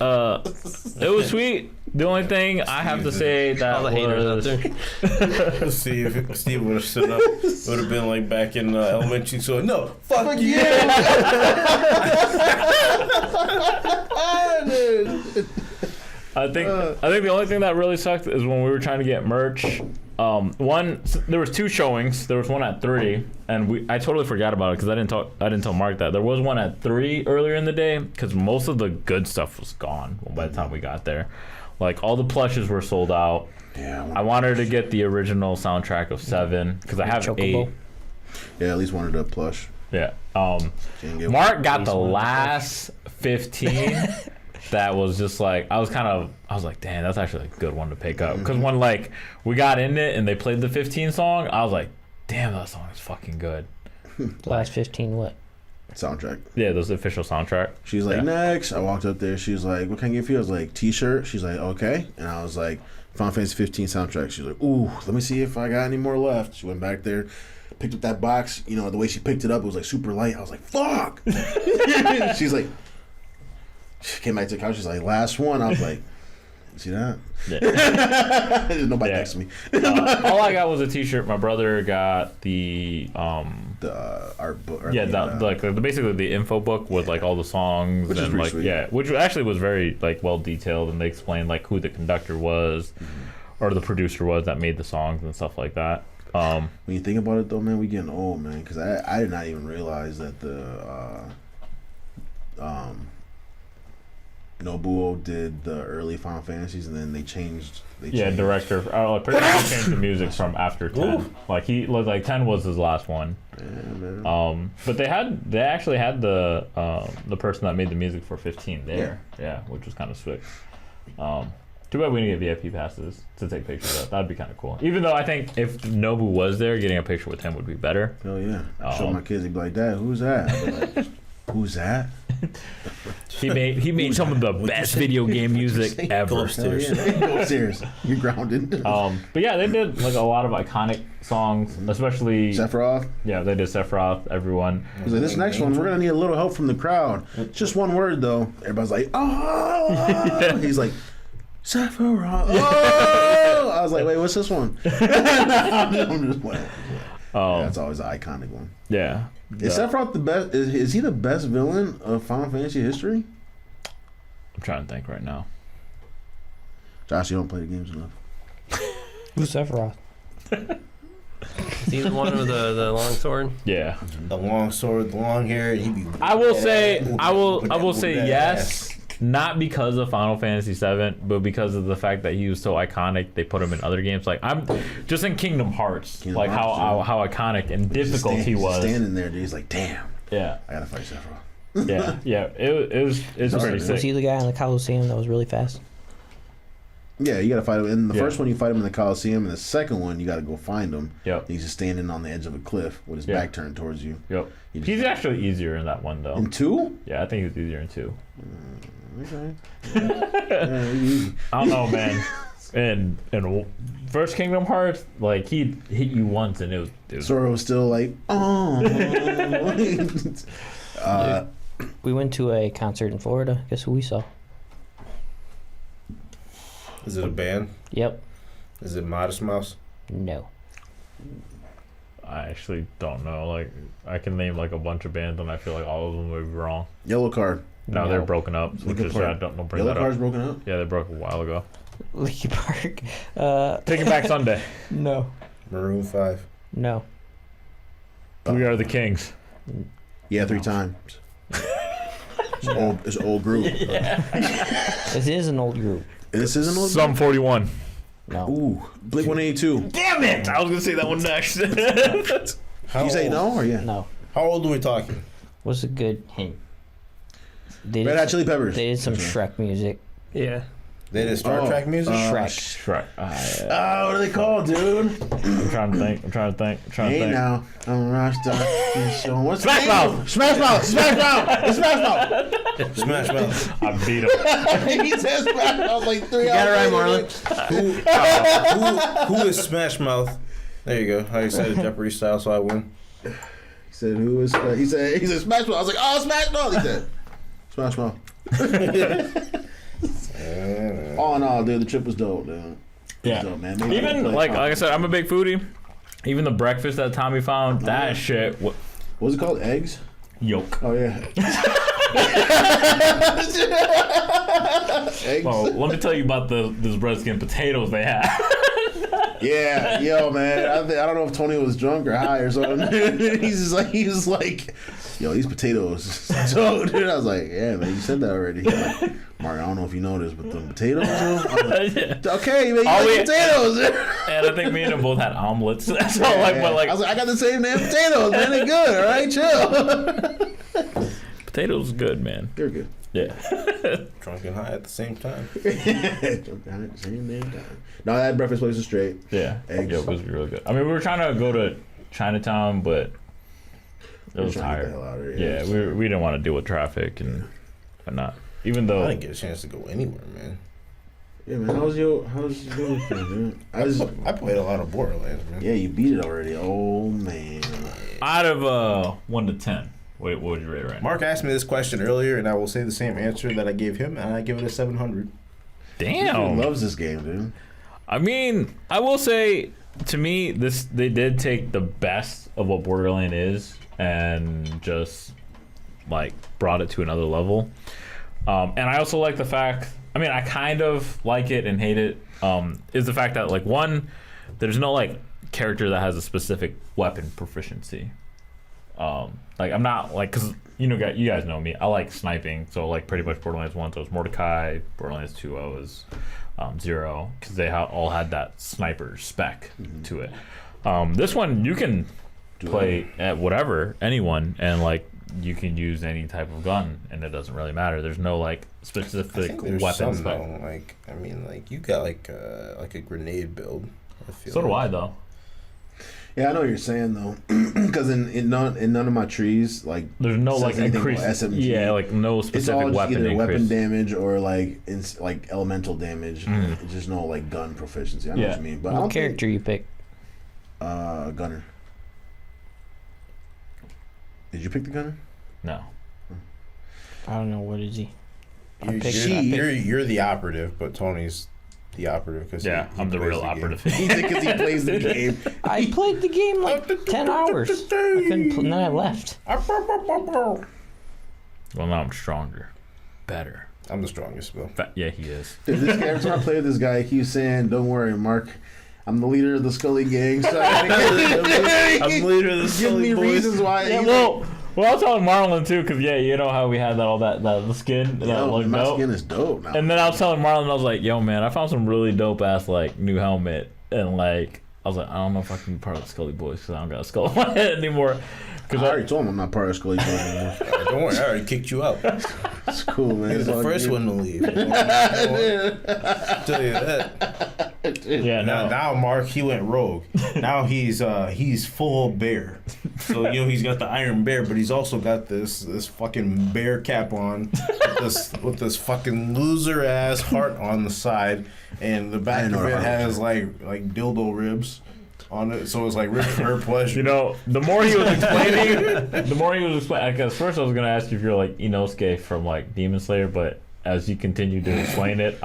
it was sweet. The only thing I have to say that all the haters out there. Steve would have stood up. It would have been like back in elementary school. No, fuck you. I think the only thing that really sucked is when we were trying to get merch. There was 2 showings. There was one at 3, and I totally forgot about it because I didn't tell Mark that there was one at 3 earlier in the day because most of the good stuff was gone by the time we got there. Like all the plushes were sold out. Yeah, I wanted to get the original soundtrack of 7 because I have Chocobo. 8. Yeah, at least wanted a plush. Yeah. Mark got the last 15. That was just like I was like, damn, that's actually a good one to pick up. Because when like we got in it and they played the 15 song, I was like, damn, that song is fucking good. Last 15 what? Soundtrack. Yeah, that was the official soundtrack. She's like, next. I walked up there. She's like, what can I get for you? I was like, t-shirt. She's like, okay. And I was like, Final Fantasy 15 soundtrack. She's like, ooh, let me see if I got any more left. She went back there, picked up that box. You know, the way she picked it up, it was like super light. I was like, fuck. She's like, she came back to the couch. She's like, last one. I was like, you see that? Yeah. There's nobody next to me. All I got was a t-shirt. My brother got the art book. Basically the info book with like all the songs, which and like sweet. which actually was very like well detailed, and they explained like who the conductor was or the producer was that made the songs and stuff like that. When you think about it though, man, we getting old, man, because I did not even realize that Nobuo did the early Final Fantasies, and then they changed. Director. Pretty much changed the music from after 10. Like 10 was his last one. Yeah, man. But they actually had the person that made the music for 15 there. Yeah, which was kind of slick. Too bad we didn't get VIP passes to take pictures of. That'd be kind of cool. Even though I think if Nobu was there, getting a picture with him would be better. Hell yeah. Show my kids, they'd be like, Dad, who's that? I'd be like, who's that? He made some of the best video game music ever. Go upstairs. You're grounded. But yeah, they did like a lot of iconic songs, especially Sephiroth. Yeah, they did Sephiroth. Everyone. He's like, this next one, we're gonna need a little help from the crowd. Just one word though. Everybody's like, oh. He's like, Sephiroth. Oh. I was like, wait, what's this one? I'm just playing. That's always an iconic one. Yeah. Is Sephiroth the best? Is he the best villain of Final Fantasy history? I'm trying to think right now. Josh, you don't play the games enough. Who's Sephiroth? Is he the one with the long sword? Yeah. The long sword, the long hair. I will say yes. Not because of Final Fantasy VII, but because of the fact that he was so iconic, they put him in other games. Like I'm just in Kingdom Hearts, how iconic and difficult he was. Standing there, dude, he's like, damn. Yeah. I gotta fight Sephiroth. yeah. It's pretty sick. Was he the guy in the Coliseum that was really fast? Yeah, you gotta fight him. In the first one, you fight him in the Coliseum, and the second one, you gotta go find him. Yep. He's just standing on the edge of a cliff with his back turned towards you. Yep. He's actually easier in that one though. In 2? Yeah, I think he's easier in 2. Okay. I don't know, man. And first Kingdom Hearts, like he hit you once and it was Sora was still like, oh. We went to a concert in Florida. Guess who we saw? Is it a band? Yep. Is it Modest Mouse? No. I actually don't know. Like I can name like a bunch of bands and I feel like all of them would be wrong. Yellow Card. No, they're broken up. So Linkin just, Park. I don't know. Bring Yellow that Card's up. broken up? Yeah, they broke a while ago. Linkin Park. Taking Back Sunday. No. Maroon 5. No. We Are the Kings. Yeah, 3 times. It's an old group. This is an old group. This is an old Sum 41. No. Ooh, Blink 182. Damn it! I was gonna say that one next. You say no or yeah? No. How old are we talking? What's a good hint? They Red Hot Chili Peppers. They did some Shrek music. Yeah. They did Star Trek music? Shrek. What are they called, dude? I'm trying to think. Hey now, I'm a rock star. What's Smash Mouth! Smash Mouth! Smash Mouth! It's Smash Mouth! Smash Mouth. I beat him. He said Smash Mouth like 3 hours. Got it right, Marlon. Who is Smash Mouth? There you go. How you said it Jeopardy style, so I win. He said, "Who is?" He said, "Smash Mouth." I was like, "Oh, Smash Mouth." He said, "Smash Mouth." All in all, dude, the trip was dope, dude. Yeah. Dope, man. Maybe Even like I said, I'm a big foodie. Even the breakfast that Tommy found, that shit. What was it called? Eggs? Yolk. Oh yeah. Eggs. Oh, let me tell you about this bread skin potatoes they had. Yeah, yo, man. I don't know if Tony was drunk or high or something. he was like, yo, these potatoes. So, dude, I was like, yeah, man, you said that already. He's like, Mark, I don't know if you know this, but the potatoes, yo? Like, okay, man, you like potatoes. And I think me and him both had omelets. So Yeah. but like I was like, I got the same damn potatoes, man. They're good, all right? Chill. potatoes good, man. They're good. Yeah. Drunk and high at the same time. Same damn time. No, that breakfast place was straight. Yeah. Eggs. Yeah, it was really good. I mean, we were trying to go to Chinatown, but it was Trying to get tired. the hell out of there. Yeah, we didn't want to deal with traffic and whatnot. Even though I didn't get a chance to go anywhere, man. Yeah, man. How's your weekend, man? I played a lot of Borderlands, man. Yeah, you beat it already. Oh man. out of 1 to 10, what would you rate right now? Mark asked me this question earlier, and I will say the same answer that I gave him, and I give it a 700. He Damn. loves this game, dude. I mean, I will say, to me, they did take the best of what Borderland is and just like brought it to another level. And I also like the fact, I mean, I kind of like it and hate it, is the fact that, like, one, there's no like character that has a specific weapon proficiency. Like I'm not like, cause you guys know me. I like sniping, so like pretty much Borderlands 1, so it was Mordecai. Borderlands 2, I was 0, because they all had that sniper spec to it. This one you can play at whatever, anyone, and like you can use any type of gun, and it doesn't really matter. There's no like specific weapon spec. Like I mean, like you got like a grenade build. I feel So do I though. Yeah, I know what you're saying though, because in none of my trees like There's no says like anything about increase. SMG. Yeah, like no It's specific all just weapon either increase. weapon damage or like elemental damage. It's just no like gun proficiency. I know what you mean. But I What don't character you pick? think, gunner. Did you pick the gunner? No. I don't know. What is he? You're the operative, but Tony's the operative because Yeah, I'm the real operative. Because he plays the game. I played the game like 10 hours. I couldn't and then I left. Well, now I'm stronger, better. I'm the strongest, Bill. Yeah, he is. Dude, this guy, every time I play with this guy, he was saying, "Don't worry, Mark. I'm the leader of the Scully gang." So I'm the leader of the give Scully me boys. reasons why. Yeah, well, I was telling Marlon too, because you know how we had the skin that looked my dope. skin is dope now. And then I was telling Marlon, I was like, "Yo, man, I found some really dope ass like new helmet," and like I was like, "I don't know if I can be part of the Scully boys because I don't got a skull on my head anymore." I already told him I'm not part of Scully boys anymore. Don't worry, I already kicked you out. It's cool, man. He's It's the all first good. one to leave. I'll tell you that. Yeah, no. Now Mark, he went rogue. Now he's full bear. So he's got the Iron Bear, but he's also got this fucking bear cap on with this fucking loser ass heart on the side, and the back of it has like dildo ribs on it, so it's like rib for her pleasure. You know, the more he was explaining, because first I was gonna ask you if you're like Inosuke from like Demon Slayer, but as you continue to explain it,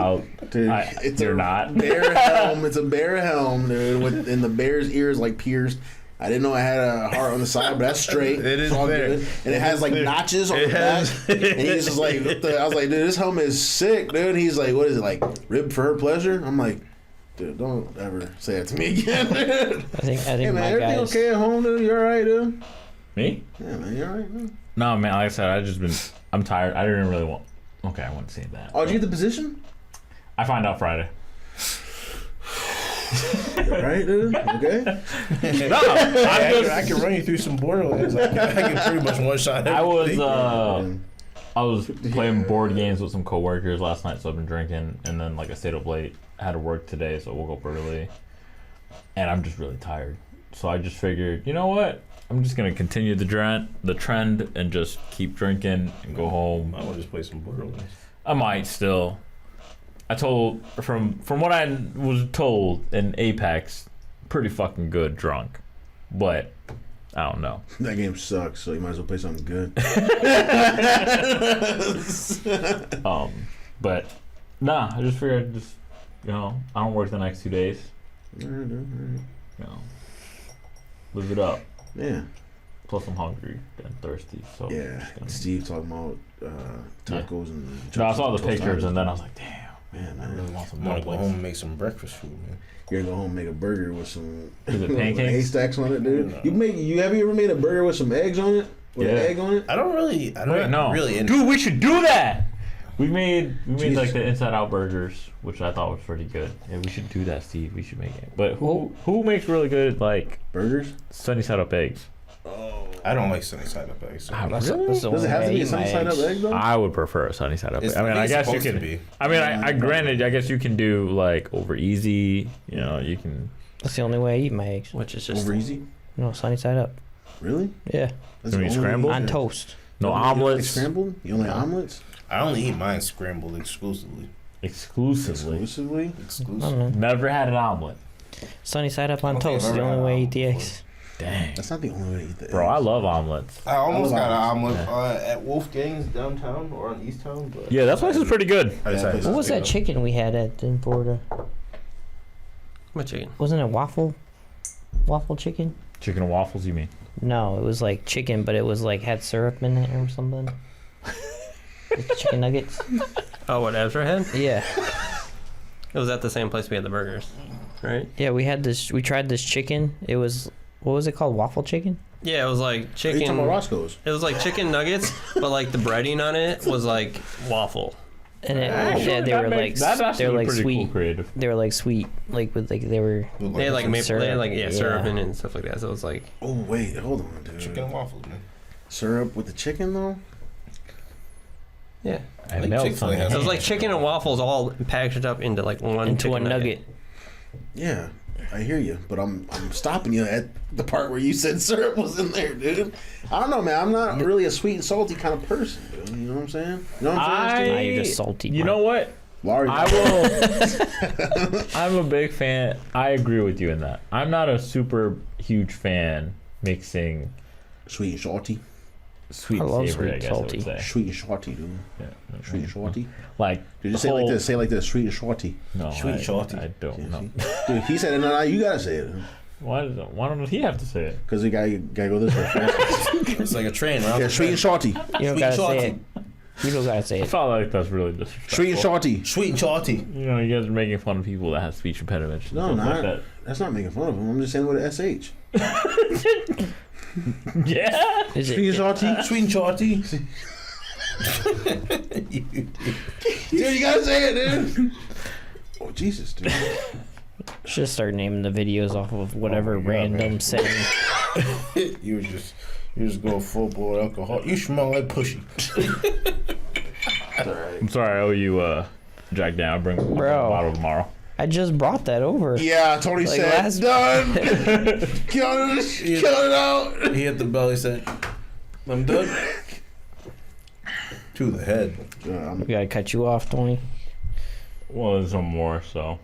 you're not. Bear helm. It's a bear helm, dude. And the bear's ears like pierced. I didn't know I had a heart on the side, but that's straight. It is it's all there. good. And it has like notches on the back. And he's just like, I was like, dude, this helmet is sick, dude. And he's like, what is it, like rib for her pleasure? I'm like, dude, don't ever say that to me again, dude. I think Hey man, my everything guys. okay at home, dude? You alright, dude? Me? Yeah, man, you alright, dude? No, man. Like I said, I'm tired. I didn't really want. Okay, I wouldn't say that. Oh, did you get the position? I find out Friday. Right, dude? Okay. No, I can run you through some Borderlands. I can pretty much one shot. I was Man. I was playing board games with some coworkers last night, so I've been drinking, and then like I stayed up late. I had to work today, so I woke up early, and I'm just really tired. So I just figured, you know what? I'm just gonna continue the trend, and just keep drinking and go home. I want to just play some Borderlands. I might still. I told from what I was told in Apex, pretty fucking good drunk, but I don't know. That game sucks, so you might as well play something good. But nah, I just figured I don't work the next 2 days. Alright, dude, Live it up. yeah. Plus I'm hungry and thirsty, so Yeah. Steve talking about tacos and. No, I saw the toast pictures tacos. and then I was like, damn, Man, I really want some I'm gonna go home dumplings. and make some breakfast food, man. You're gonna go home and make a burger with some Is it with pancakes? haystacks on it, dude. No. Have you ever made a burger with some eggs on it? With an Yeah. egg on it? I don't really into Dude, we should do that. We made Jesus. like the inside out burgers, which I thought was pretty good. Yeah, we should do that, Steve. We should make it. But who makes really good like Burgers? sunny side up eggs? I don't like sunny side up eggs. That's Really? the Does only it have to way be I a eat sunny my side up eggs. egg though? I would prefer a sunny side up. It's- I mean, I I think guess it's you supposed can. to be. I mean, I granted, I guess you can do like over easy. You know, you can. That's the only way I eat my eggs. Which is just Over easy? No, sunny side up. Really? Yeah, That's You mean the only scrambled? way you on eat it. toast. No You don't like omelets. scrambled? You don't like omelets? I only eat mine scrambled exclusively. Exclusively. Exclusively? I Exclusively. don't know. Never had an omelet. Sunny side up on I don't think toast. I've The ever only had way I an eat the omelet eggs. Dang. That's not the only way to eat the Bro, I eggs. love omelets. I almost I got an love omelet at Wolfgang's downtown or on East Town, but Yeah, that place is pretty good. I decided Yeah, What was to that stay chicken we had in Florida? what chicken? Wasn't it waffle chicken? Chicken and waffles, you mean? No, it was like chicken, but it was like had syrup in it or something. Like chicken nuggets. Oh, what Ezra had? Yeah, It was at the same place we had the burgers, right? yeah. We had this. We tried this chicken. It was what was it called? Waffle chicken. Yeah, it was like Are you chicken. talking about Roscoe's? It was like chicken nuggets, but like the breading on it was like waffle. And Actually, yeah, they that were makes- like that's actually they were like pretty sweet. cool creative. They were like sweet, like with like they were. They had like some maple, syrup. they had like syrup Yeah. in it and stuff like that. So it was like Oh wait, hold on, dude. Chicken and waffles, man. Syrup with the chicken though. yeah. I Like melt Chick-fil-A something. has So it was like chicken and waffles all packaged up into like one Into chicken a nugget. Yeah, I hear you, but I'm stopping you at the part where you said syrup was in there, dude. I don't know, man. I'm not really a sweet and salty kind of person, dude. You know what I'm saying? You know what I'm saying? Nah, you're just salty. You know what? Larry, I will. I'm a big fan. I agree with you in that. I'm not a super huge fan mixing sweet and salty. sweet I and love savory. sweet I guess I salty. would say. Sweet and salty, dude. Yeah, Sweet and salty. like Dude, the just say it like whole- this. Say it like this. Sweet and salty. No, Sweet and salty. I don't Yeah, know. see? Dude, he said it. No, you gotta say it. Why don't he have to say it? Because we gotta go this way. It's like a train, right? Yeah, sweet and salty. You don't Sweet gotta salty. say it. You don't gotta say I it. felt like that's really disrespectful. Sweet and salty. Sweet and salty. You know, you guys are making fun of people that have speech impediments. No, Stuff like not. that. That's not making fun of him. I'm just saying with an SH. Yeah. Is Sweet and it? salty. Sweet and salty. Dude, you gotta say it, dude. Oh, Jesus, dude. Should just start naming the videos off of whatever Oh my God, random man. setting. You just go full blown alcohol. You smell like pussy. I'm sorry, I owe you Jack down. Bring a bottle tomorrow. I just brought that over. Yeah, Tony Like said, last- done. Kill it out. He hit the belly, said, I'm done. To the head. We gotta cut you off, Tony. Well, there's some more, so.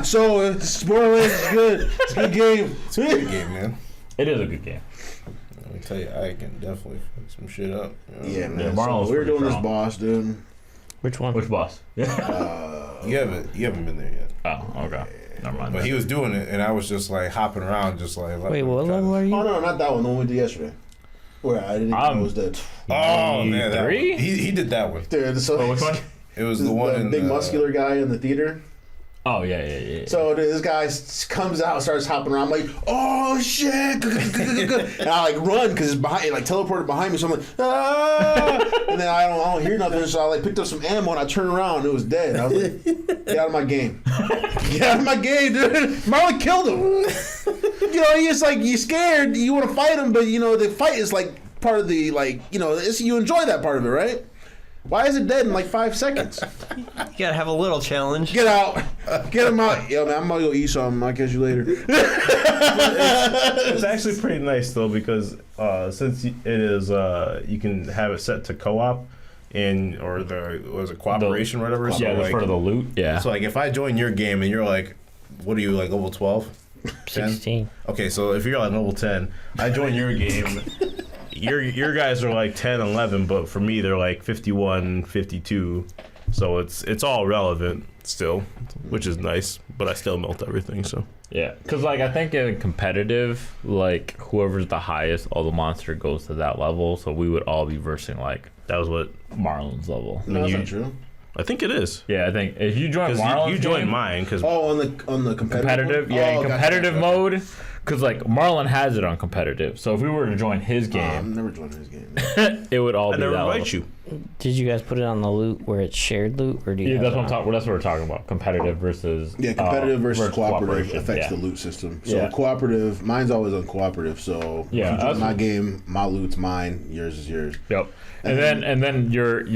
So, spoilers, it's good. It's a good game. It's a good game, man. It is a good game. Let me tell you, I can definitely fuck some shit up. You know? Yeah, man. Yeah, So Marlon's we're pretty doing this strong. boss, dude. Which one? Which boss? You haven't been there yet. Oh, okay. Never mind. But he was doing it, and I was just like hopping around, just like. Wait, what level are you? Oh, no, not that one. The one we did yesterday. Where I didn't know it was dead. Oh man, that one. Three? He did that one. Dude, so Oh, which one? It was the one in big muscular guy in the theater. Oh, yeah. So dude, this guy comes out and starts hopping around. I'm like, oh shit! And I like run because it's behind, it like teleported behind me. So I'm like, ah! And then I don't hear nothing. So I like picked up some ammo and I turned around and it was dead. I was like, get out of my game! Get out of my game, dude! Marlon killed him. You know, he's like, you scared. You want to fight him, but you know the fight is like part of the you enjoy that part of it, right? Why is it dead in like 5 seconds? You gotta have a little challenge. Get out! Get him out! Yo, man, I'm gonna go eat something. I'll catch you later. It's actually pretty nice though because since it is you can have it set to co-op or cooperation or whatever. Yeah, that's part of the loot. Yeah. So like if I join your game and you're like, what are you like level 12? 10? 16. Okay, so if you're like level 10, I join your game. Your guys are like 10, 11, but for me they're like 51, 52. So it's all relevant still, which is nice, but I still melt everything, so. Yeah, because like I think in competitive, like whoever's the highest, all the monster goes to that level. So we would all be versing like That was what Marlon's level. No, that's not true. I think it is. Yeah, I think if you join Because Marlon's you joined game, mine, because Oh, on the competitive, one? yeah, Oh, in gotcha, competitive gotcha. mode, because like Marlon has it on competitive. So if we were to join his I'm game, never joining his game. it would all I be never that invite level. you. Did you guys put it on the loot where it's shared loot, or do you? Yeah, have that's it what I'm on- talking. That's what we're talking about. Competitive versus Yeah, competitive versus cooperative cooperation, affects yeah. the loot system. So Yeah. cooperative, mine's always on cooperative. So Yeah, if you join that's- my game, my loot's mine, yours is yours. Yep. And then your Marlon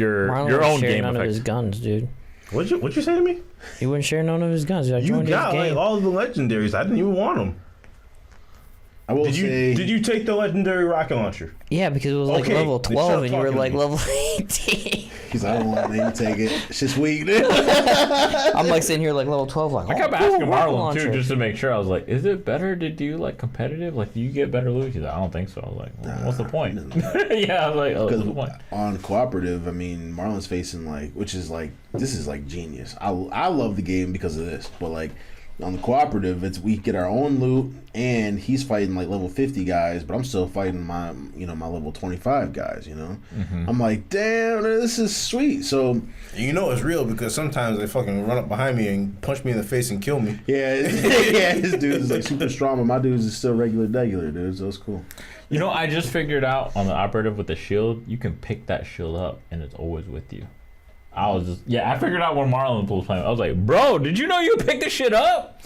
your was own sharing game none of his affects. guns, dude. What'd you say to me? He wouldn't share none of his guns. I You joined got his like game. all of the legendaries. I didn't even want them. I will Did say, you take the legendary rocket launcher? Yeah, because it was like Okay, level then 12 stop and you were talking to like me. level 18. he's like, I don't want to take it. It's just weak. Dude. I'm like sitting here like level 12, like, I kept oh, asking cool, rocket Marlon launcher. too, just to make sure. I was like, "Is it better to do like competitive? Like, do you get better loot?" He's like, "I don't think so." I was like, well, "What's the point?" Yeah, I was like, "Oh, what's the point?" On cooperative, I mean, Marlon's facing like, which is like, this is like genius. I love the game because of this, but like, On the cooperative, we get our own loot, and he's fighting like level 50 guys, but I'm still fighting my level 25 guys. I'm like, damn, this is sweet. So You know it's real because sometimes they fucking run up behind me and punch me in the face and kill me. yeah, his dude is like super strong, but my dudes is still regular, dude. So it's cool. I just figured out on the operative with the shield, you can pick that shield up and it's always with you. I figured out when Marlon was playing. I was like, bro, did you know you pick this shit up?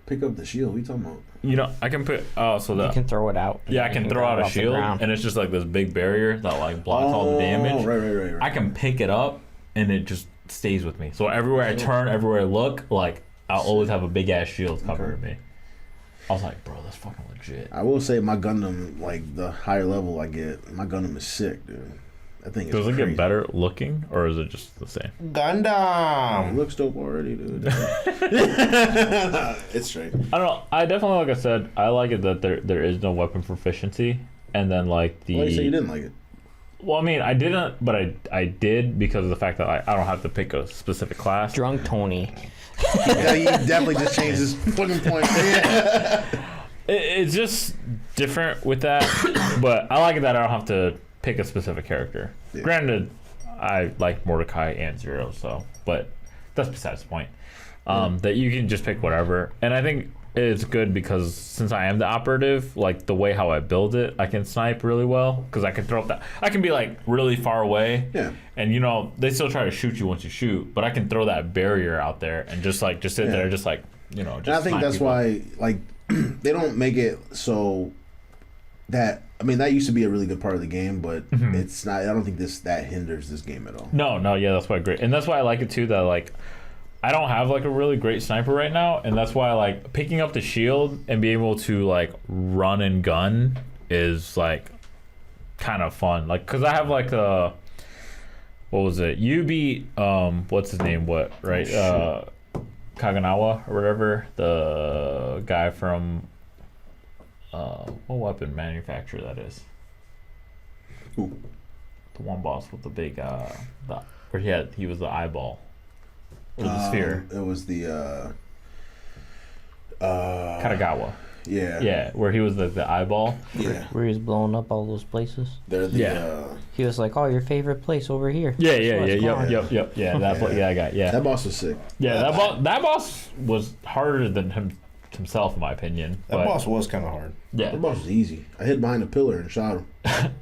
Pick up the shield. What are you talking about? I can put. You can throw it out. Yeah, I can throw out a shield, and it's just like this big barrier that like blocks all the damage. Right. I can pick it up, and it just stays with me. So everywhere I turn, everywhere I look, like I'll always have a big ass shield covering me. I was like, bro, that's fucking legit. I will say my Gundam, like the higher level I get, my Gundam is sick, dude. I think it's Does it crazy. get better looking, or is it just the same? It Gundam! looks dope already, dude. It's straight. I don't know. I definitely, like I said, I like it that there is no weapon proficiency, and then like the. Why you say you didn't like it? Well, I mean, I didn't, but I did because of the fact that I don't have to pick a specific class. Drunk Tony. Yeah, he definitely just changed his fucking point. It's just different with that, but I like it that I don't have to pick a specific character. Yeah. Granted, I like Mordecai and Zero, so, but that's besides the point. That you can just pick whatever, and I think it's good because since I am the operative, like the way how I build it, I can snipe really well because I can throw up that. I can be like really far away, Yeah. and they still try to shoot you once you shoot, but I can throw that barrier out there and just sit there, just like just. And I think that's why, like, they don't make it so that. I mean, that used to be a really good part of the game, but it's not. I don't think that hinders this game at all. No, yeah, that's why great, and that's why I like it too. That like, I don't have like a really great sniper right now, and that's why like picking up the shield and being able to like run and gun is like kind of fun. Like, cause I have like what was it? You beat what's his name? Kaganawa or whatever, the guy from what weapon manufacturer that is? Who? The one boss with the big where he was the eyeball or the sphere. It was the Katagawa. Yeah. Where he was the eyeball. Yeah. Where he was blowing up all those places. They're the He was like, "Oh, your favorite place over here." Yeah. Yep. Yeah, that's what. Yeah, I got. Yeah. that boss was sick. Yeah, that boss was harder than himself, in my opinion. That but, boss was kind of hard. Yeah. That boss was easy. I hid behind a pillar and shot him.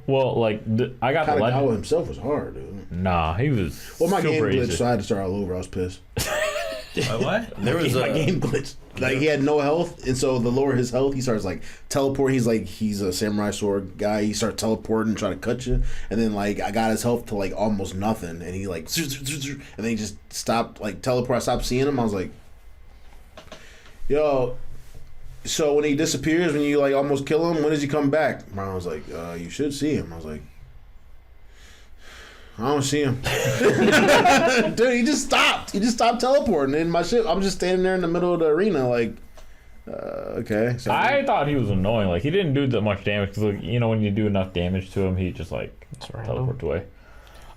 Well, like I got the legend. Kagawa himself was hard, dude. Nah, he was. Well, my game super glitched, easy. so I had to start all over. I was pissed. What? There was My game glitched. Like, he had no health, and so to lower his health, he starts like teleporting. He's a samurai sword guy. He starts teleporting, trying to cut you, and then like I got his health to like almost nothing, and he like, and then he just stopped like teleport. I stopped seeing him. I was like, yo. So when he disappears, when you like almost kill him, when does he come back? Marlon was like, you should see him. I was like, I don't see him. Dude, he just stopped. He just stopped teleporting in my ship. I'm just standing there in the middle of the arena like, okay. So I thought he was annoying. Like, he didn't do that much damage because, like, when you do enough damage to him, he just like teleports away.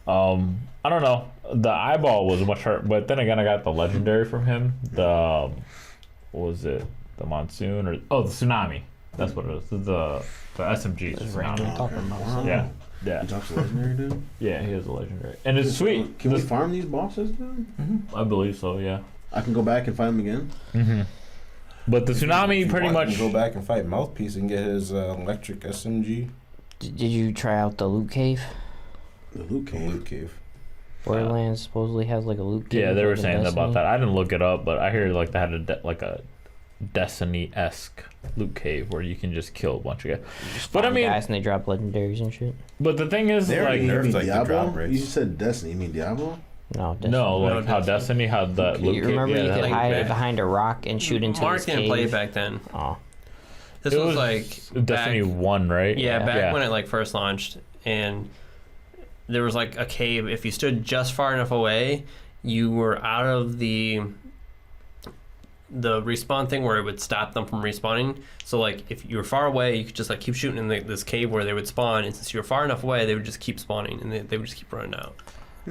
I don't know. The eyeball was much hurt, but then again, I got the legendary from him. The what was it? The monsoon or the tsunami? That's what it is. The SMG. Tsunami. Yeah. Yeah. He talks to legendary, dude? Yeah, he is a legendary, and it's sweet. Can we farm these bosses, dude? I believe so. Yeah. I can go back and fight them again? But the tsunami pretty much. You can go back and fight Mouthpiece and get his electric SMG. Did you try out the loot cave? The loot cave. Loot cave. Borderlands supposedly has like a loot cave. Yeah, they were like in saying Destiny. about that. I didn't look it up, but I hear like they had a Destiny-esque loot cave where you can just kill a bunch of guys. But I mean, guys and they drop legendaries and shit. but the thing is, They like, already You nerfed mean like the Diablo? drop rates. You said Destiny. You mean Diablo? No, Destiny. no, like how Destiny. Destiny had that loot You cave. remember you Yeah, could that- hide like- behind a rock and shoot into Mark this didn't cave. play it back then. Oh, This it was like Destiny back, 1, right? Yeah, back Yeah. when it like first launched, and there was like a cave. If you stood just far enough away, you were out of the respawn thing where it would stop them from respawning. So like if you were far away, you could just like keep shooting in this cave where they would spawn, and since you were far enough away, they would just keep spawning and they would just keep running out.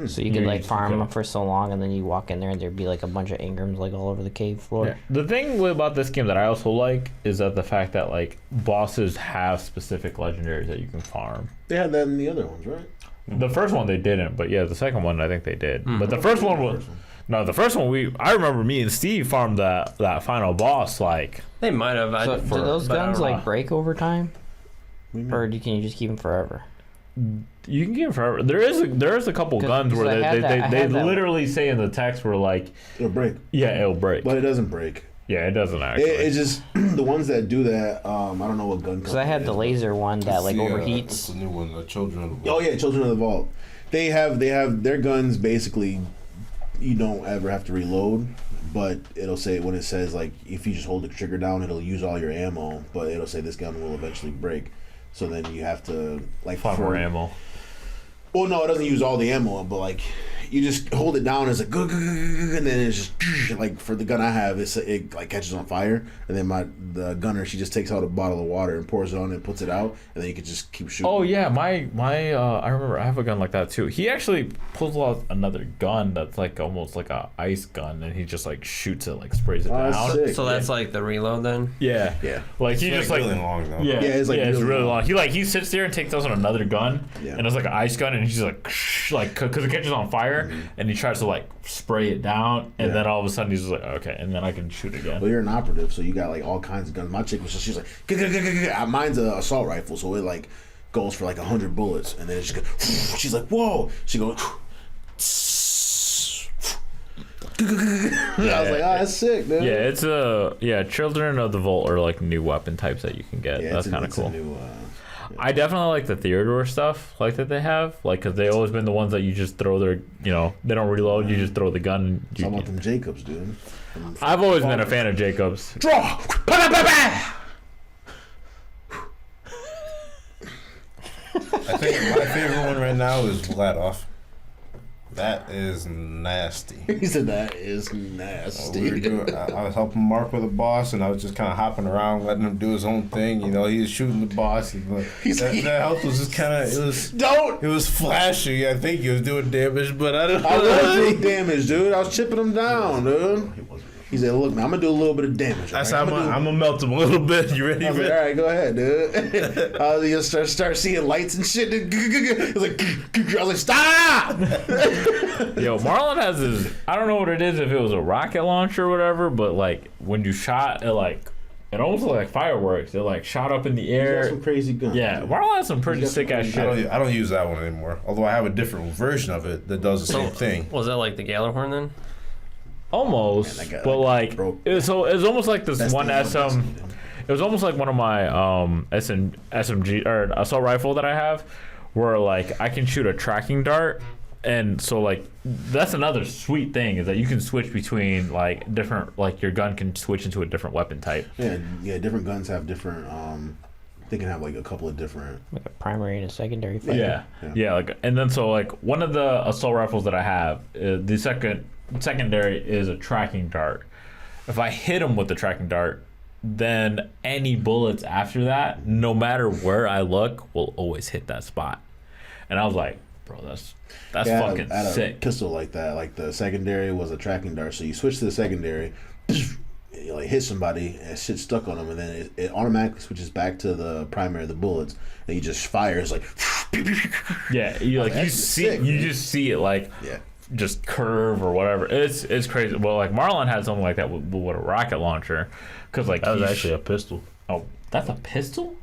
So you could like farm them for so long, and then you walk in there, and there'd be like a bunch of Ingrams like all over the cave floor. Yeah. The thing about this game that I also like is that the fact that like bosses have specific legendaries that you can farm. They had that in the other ones, right? The first one they didn't, but yeah, the second one I think they did. But the first one was the first one I remember me and Steve farmed that final boss like. They might have. So do those guns like break over time, What or can you just keep them forever? You can keep them forever. There is a couple guns where they literally say in the text where like It'll break. Yeah, it'll break. But it doesn't break. Yeah, it doesn't actually. It's just the ones that do that. I don't know what gun. Because I had the laser one that like overheats. It's the new one, the Children of the Vault. Oh yeah, Children of the Vault. They have their guns basically. You don't ever have to reload, but it'll say when it says like if you just hold the trigger down, it'll use all your ammo. But it'll say this gun will eventually break. So then you have to like Find more ammo. Well, no, it doesn't use all the ammo, but like you just hold it down. It's like and then it's just like for the gun I have, it like catches on fire, and then the gunner she just takes out a bottle of water and pours it on and puts it out, and then you can just keep shooting. Oh yeah, my I remember I have a gun like that too. He actually pulls out another gun that's like almost like a ice gun, and he just like shoots it, like sprays it down. Sick. So that's like the reload then. Yeah, Yeah. Like he It's just really like long though. yeah, it's like it's really really long. He sits there and takes out another gun, Yeah. and it's like an ice gun, and he's just like because it catches on fire, and he tries to like spray it down, and Yeah. then all of a sudden he's just like okay, and then I can shoot again. Well, you're an operative, so you got like all kinds of guns. My chick was just she's like, mine's an assault rifle, so it like goes for like 100 bullets, and then it just goes. She's like, whoa. She goes. I was like, oh, that's sick, dude. Yeah, it's Children of the Vault are like new weapon types that you can get. Yeah, That's kind of it's cool. A new, I definitely like the Theodore stuff like that they have, like because they always been the ones that you just throw their, they don't reload, you just throw the gun. And so I want them Jacobs, dude. I've always been a fan of Jacobs. Draw. I think my favorite one right now is Vladoff. That is nasty. He said that is We nasty. were doing, I was helping Mark with a boss, and I was just kind of hopping around, letting him do his own thing. He was shooting the boss. And that health was just kind of Don't. it was flashy. I think he was doing damage, but I don't know. I was doing damage, dude. I was chipping him down, dude. He said, "Look, man, I'm gonna do a little bit of damage." That's right? how I'm gonna melt him a little bit. You ready? I was like, all right, go ahead, dude. You start seeing lights and shit. It was like, I was like, stop! Yo, Marlon has his. I don't know what it is, if it was a rocket launcher or whatever, but like when you shot, it almost looked like fireworks. It like shot up in the He's got air. some crazy guns. Yeah, dude. Marlon has some pretty He's got sick some ass crazy- shit. I don't use that one anymore. Although I have a different version of it that does the same thing. Was that like the Galahorn then? Almost, Man, that guy, but like broke. it was almost like this Best one thing SM. ever. It was almost like one of my SMG or assault rifle that I have, where like I can shoot a tracking dart, and so like that's another sweet thing is that you can switch between like different, like your gun can switch into a different weapon type. Yeah. Different guns have different. They can have like a couple of different. Like a primary and a secondary. Yeah. Like and then so like one of the assault rifles that I have, the secondary is a tracking dart. If I hit him with the tracking dart, then any bullets after that, no matter where I look, will always hit that spot. And I was like, bro, that's fucking I had sick. a pistol like that. Like the secondary was a tracking dart, so you switch to the secondary, you like hit somebody, and shit stuck on them, and then it automatically switches back to the primary, the bullets, and you just fire. It's like, Yeah, you That's sick, man. just see it like yeah. just curve or whatever. It's crazy. Well, like Marlon had something like that with a rocket launcher, because like That was he actually a pistol. oh, that's a pistol.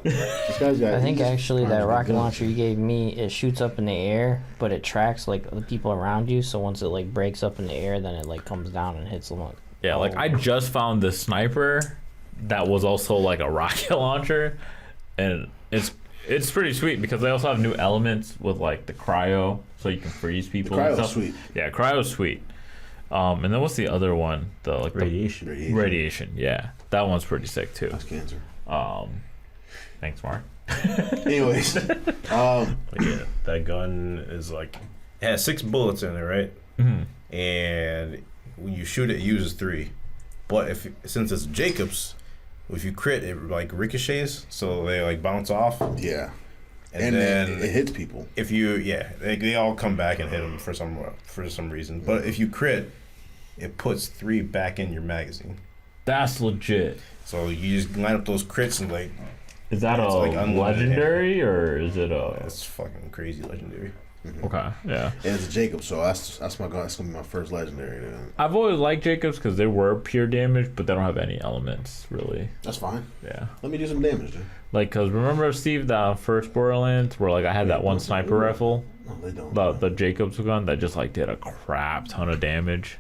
This guy's got. I think he's actually armed that with rocket guns. launcher you gave me, it shoots up in the air, but it tracks like the people around you. So once it like breaks up in the air, then it like comes down and hits them. Yeah, like I just found this sniper that was also like a rocket launcher, and it's pretty sweet because they also have new elements with like the cryo, so you can freeze The people. and cryo's stuff. sweet. Yeah, cryo's sweet. And then what's the other one? The like Radiation. The radiation. Yeah, that one's pretty sick too. That's cancer. Thanks, Mark. Anyways, But yeah, that gun is like it has 6 bullets in it, right? Mm-hmm. And when you shoot it uses 3. But since it's Jacobs, if you crit, it like ricochets, so they like bounce off. yeah. and then it hits people. If you, they all come back and hit them for some reason. But if you crit, it puts 3 back in your magazine. That's legit. So you just line up those crits and like. Is that a legendary or is it a? That's fucking crazy legendary. Okay, yeah. And it's a Jacob, so that's gonna be my first legendary. Dude. I've always liked Jacobs because they were pure damage, but they don't have any elements really. That's fine. Yeah. Let me do some damage, dude. Like, cause remember Steve, the first Borderlands where like I had that one sniper rifle. No, they don't. The Jacobs gun that just like did a crap ton of damage.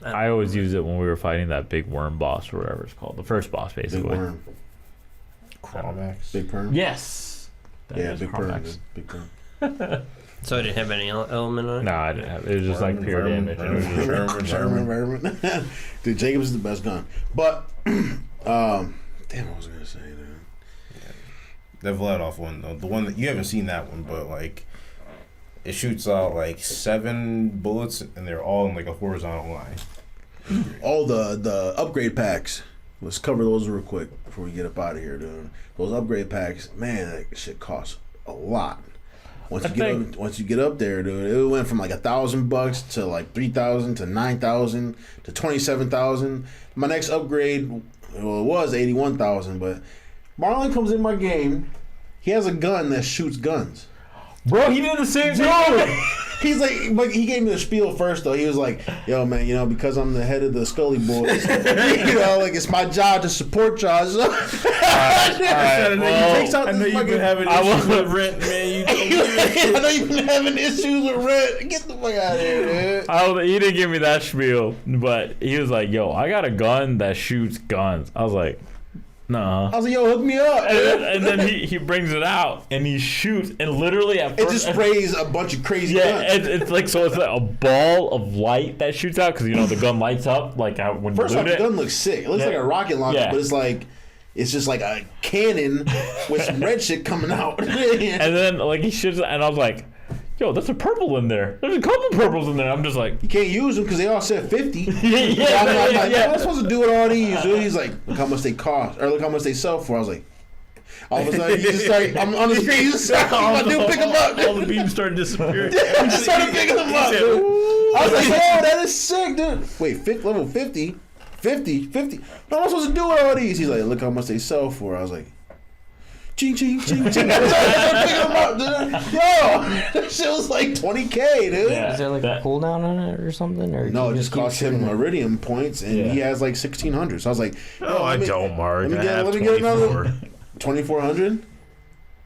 I always used it when we were fighting that big worm boss or whatever it's called, the first boss basically. Big worm. Chromax. Big perm. Yes. Big perm. Big perm. So it didn't have any element on it? No, I didn't have it. It was just like pure damage. Environment. Dude, Jacobs is the best gun. But, damn, I was gonna say, dude. The Vladoff one, though. The one that you haven't seen that one, but like, it shoots out like 7 bullets and they're all in like a horizontal line. All the upgrade packs. Let's cover those real quick before we get up out of here, dude. Those upgrade packs, man, that shit costs a lot. Once you get up there, dude, it went from like $1,000 to like 3,000 to 9,000 to 27,000. My next upgrade, well, it was 81,000, but Marlon comes in my game. He has a gun that shoots guns. Bro, he did the same thing. He's like, but he gave me the spiel first though. He was like, "Yo, man, you know, because I'm the head of the Scully boys, you know, like it's my job to support y'all." So, I know you've been having issues with rent, man. I know you've been having issues with rent. Get the fuck out of here, dude. He didn't give me that spiel, but he was like, "Yo, I got a gun that shoots guns." I was like, "Nah." I was like, "Yo, hook me up." And then he brings it out and he shoots and literally at first it just sprays a bunch of crazy guns. It's like it's like a ball of light that shoots out because you know the gun lights up like when first you off, loot the it. gun looks sick. It looks like a rocket launcher, but it's just like a cannon with some red shit coming out. And then like he shoots and I was like, "Yo, there's a purple in there. There's a couple purples in there." I'm just like, you can't use them because they all said 50. I'm like, I'm not supposed to do it all these. Dude. He's like, look how much they cost, or look how much they sell for. I was like, all of a sudden, he just started, I'm on the screen, he just started, my dude, pick him up. All the beams started disappearing. He just started picking them up, dude. I was like, yo, that is sick, dude. Wait, level 50? 50? How am I supposed to do with all these? He's like, look how much they sell for. I was like, ching, ching, ching, ching. I started picking them up, dude. Yo, that shit was like 20K, dude. Yeah. Is there like a cooldown on it or something? Or No, you it just keep cost him shooting it? Iridium points, and he has like 1,600. So I was like, No, I don't, Mark. let me I have get another 24. 2,400.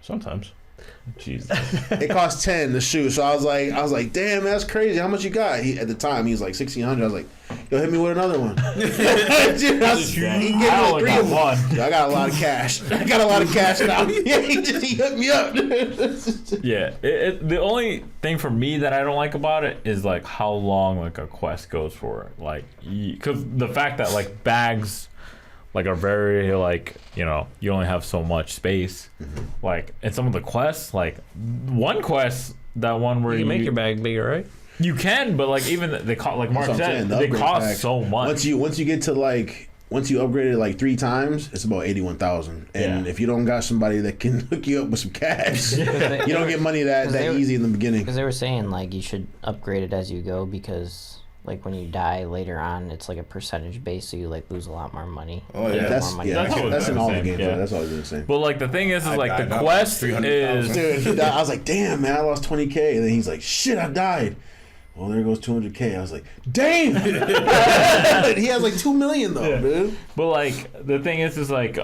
Sometimes. Jesus. It cost 10 to shoot, so I was like, damn, that's crazy. How much you got? At the time, he was like 1,600. I was like, yo, hit me with another one. Dude, he gave me I like only 3 got of them. one. I got a lot of cash. I got a lot of cash now. Yeah, he hooked me up. Yeah, the only thing for me that I don't like about it is like how long like a quest goes for. Like, because the fact that like bags like are very like, you know, you only have so much space. Like, and some of the quests, like one quest, that one where You can make your bag bigger, right? you can, but like even they cost, like Mark That's what I'm saying, said, the they upgrade cost packs. so much. Once you get to like, once you upgrade it like 3 times, it's about 81,000. And if you don't got somebody that can hook you up with some cash, you don't get money that easy in the beginning. Because they were saying like you should upgrade it as you go because like when you die later on, it's like a percentage base, so you like lose a lot more money. Oh, yeah. That's That's in all the what games. Yeah. Yeah. That's all I was gonna say. But like the thing is I like died, the I quest lost is 300,000. Dude, I was like, damn, man, I lost 20K. And then he's like, shit, I died. Well, there goes 200K. I was like, damn. He has like 2 million though, dude. But like the thing is like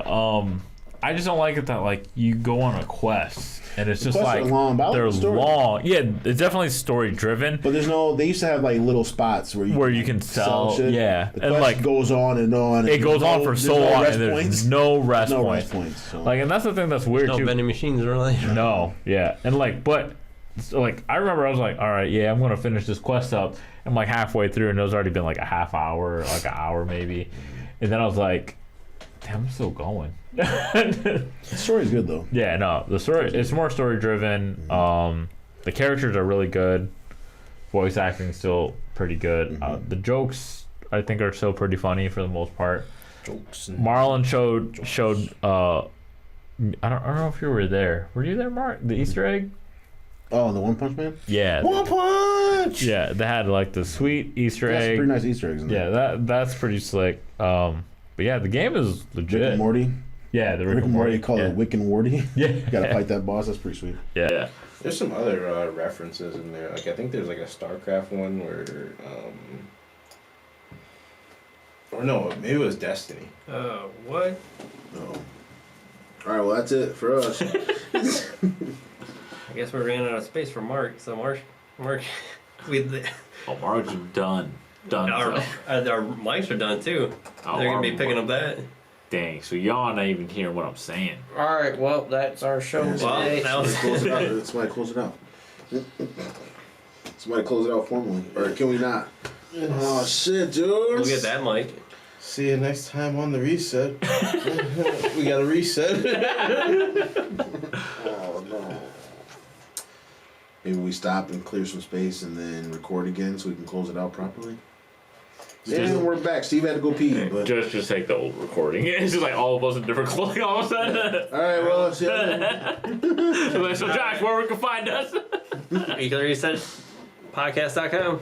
I just don't like it that like you go on a quest and it's just quests are like long, but I like they're the story. long. Yeah, it's definitely story driven. But there's no. They used to have like little spots where you can sell shit. yeah. The And quest like goes on and on. it goes on for so long and there's points. no rest No points. rest points. So. Like, and that's the thing that's weird No too. vending machines, really. No, yeah, and like, but so, like I remember I was like, all right, yeah, I'm gonna finish this quest up. I'm like halfway through, and it was already been like a half hour, like an hour maybe, and then I was like, damn, I'm still going. The story's good though. Yeah, no, the story it's more story driven. The characters are really good. Voice acting still pretty good. The jokes I think are still pretty funny for the most part. Jokes. Marlon showed I don't know if you were there. Were you there, Mark? The Easter egg? Oh, the One Punch Man. Yeah. One Punch. Yeah, they had like the sweet Easter That's egg. pretty nice Easter eggs in there. Yeah, that's pretty slick. But yeah, the game is legit. Rick and Morty. Yeah, the Rick and Morty call yeah. it Wick and Warty. Yeah. You gotta fight that boss. That's pretty sweet. Yeah. There's some other references in there. Like I think there's like a StarCraft one where, or no, maybe it was Destiny. Oh, what? No. All right. Well, that's it for us. I guess we ran out of space for Mark. So Mark, Oh, Mark's done. Done. our mics are done too. Oh, They're gonna be our- picking up that. Dang, so y'all not even hearing what I'm saying. All right, well, that's our show Well, today. that was Close it out. Somebody close it out. Somebody close it out formally. Or can we not? Oh shit, dude. We'll get that mic. See you next time on the reset. We got a reset. Oh no. Maybe we stop and clear some space and then record again so we can close it out properly. And we're back. Steve had to go pee, but Just take the old recording. It's just like all of us in different clothing all of a sudden. all right. Well, see you later. So Josh, where we can find us? You can reset podcast.com.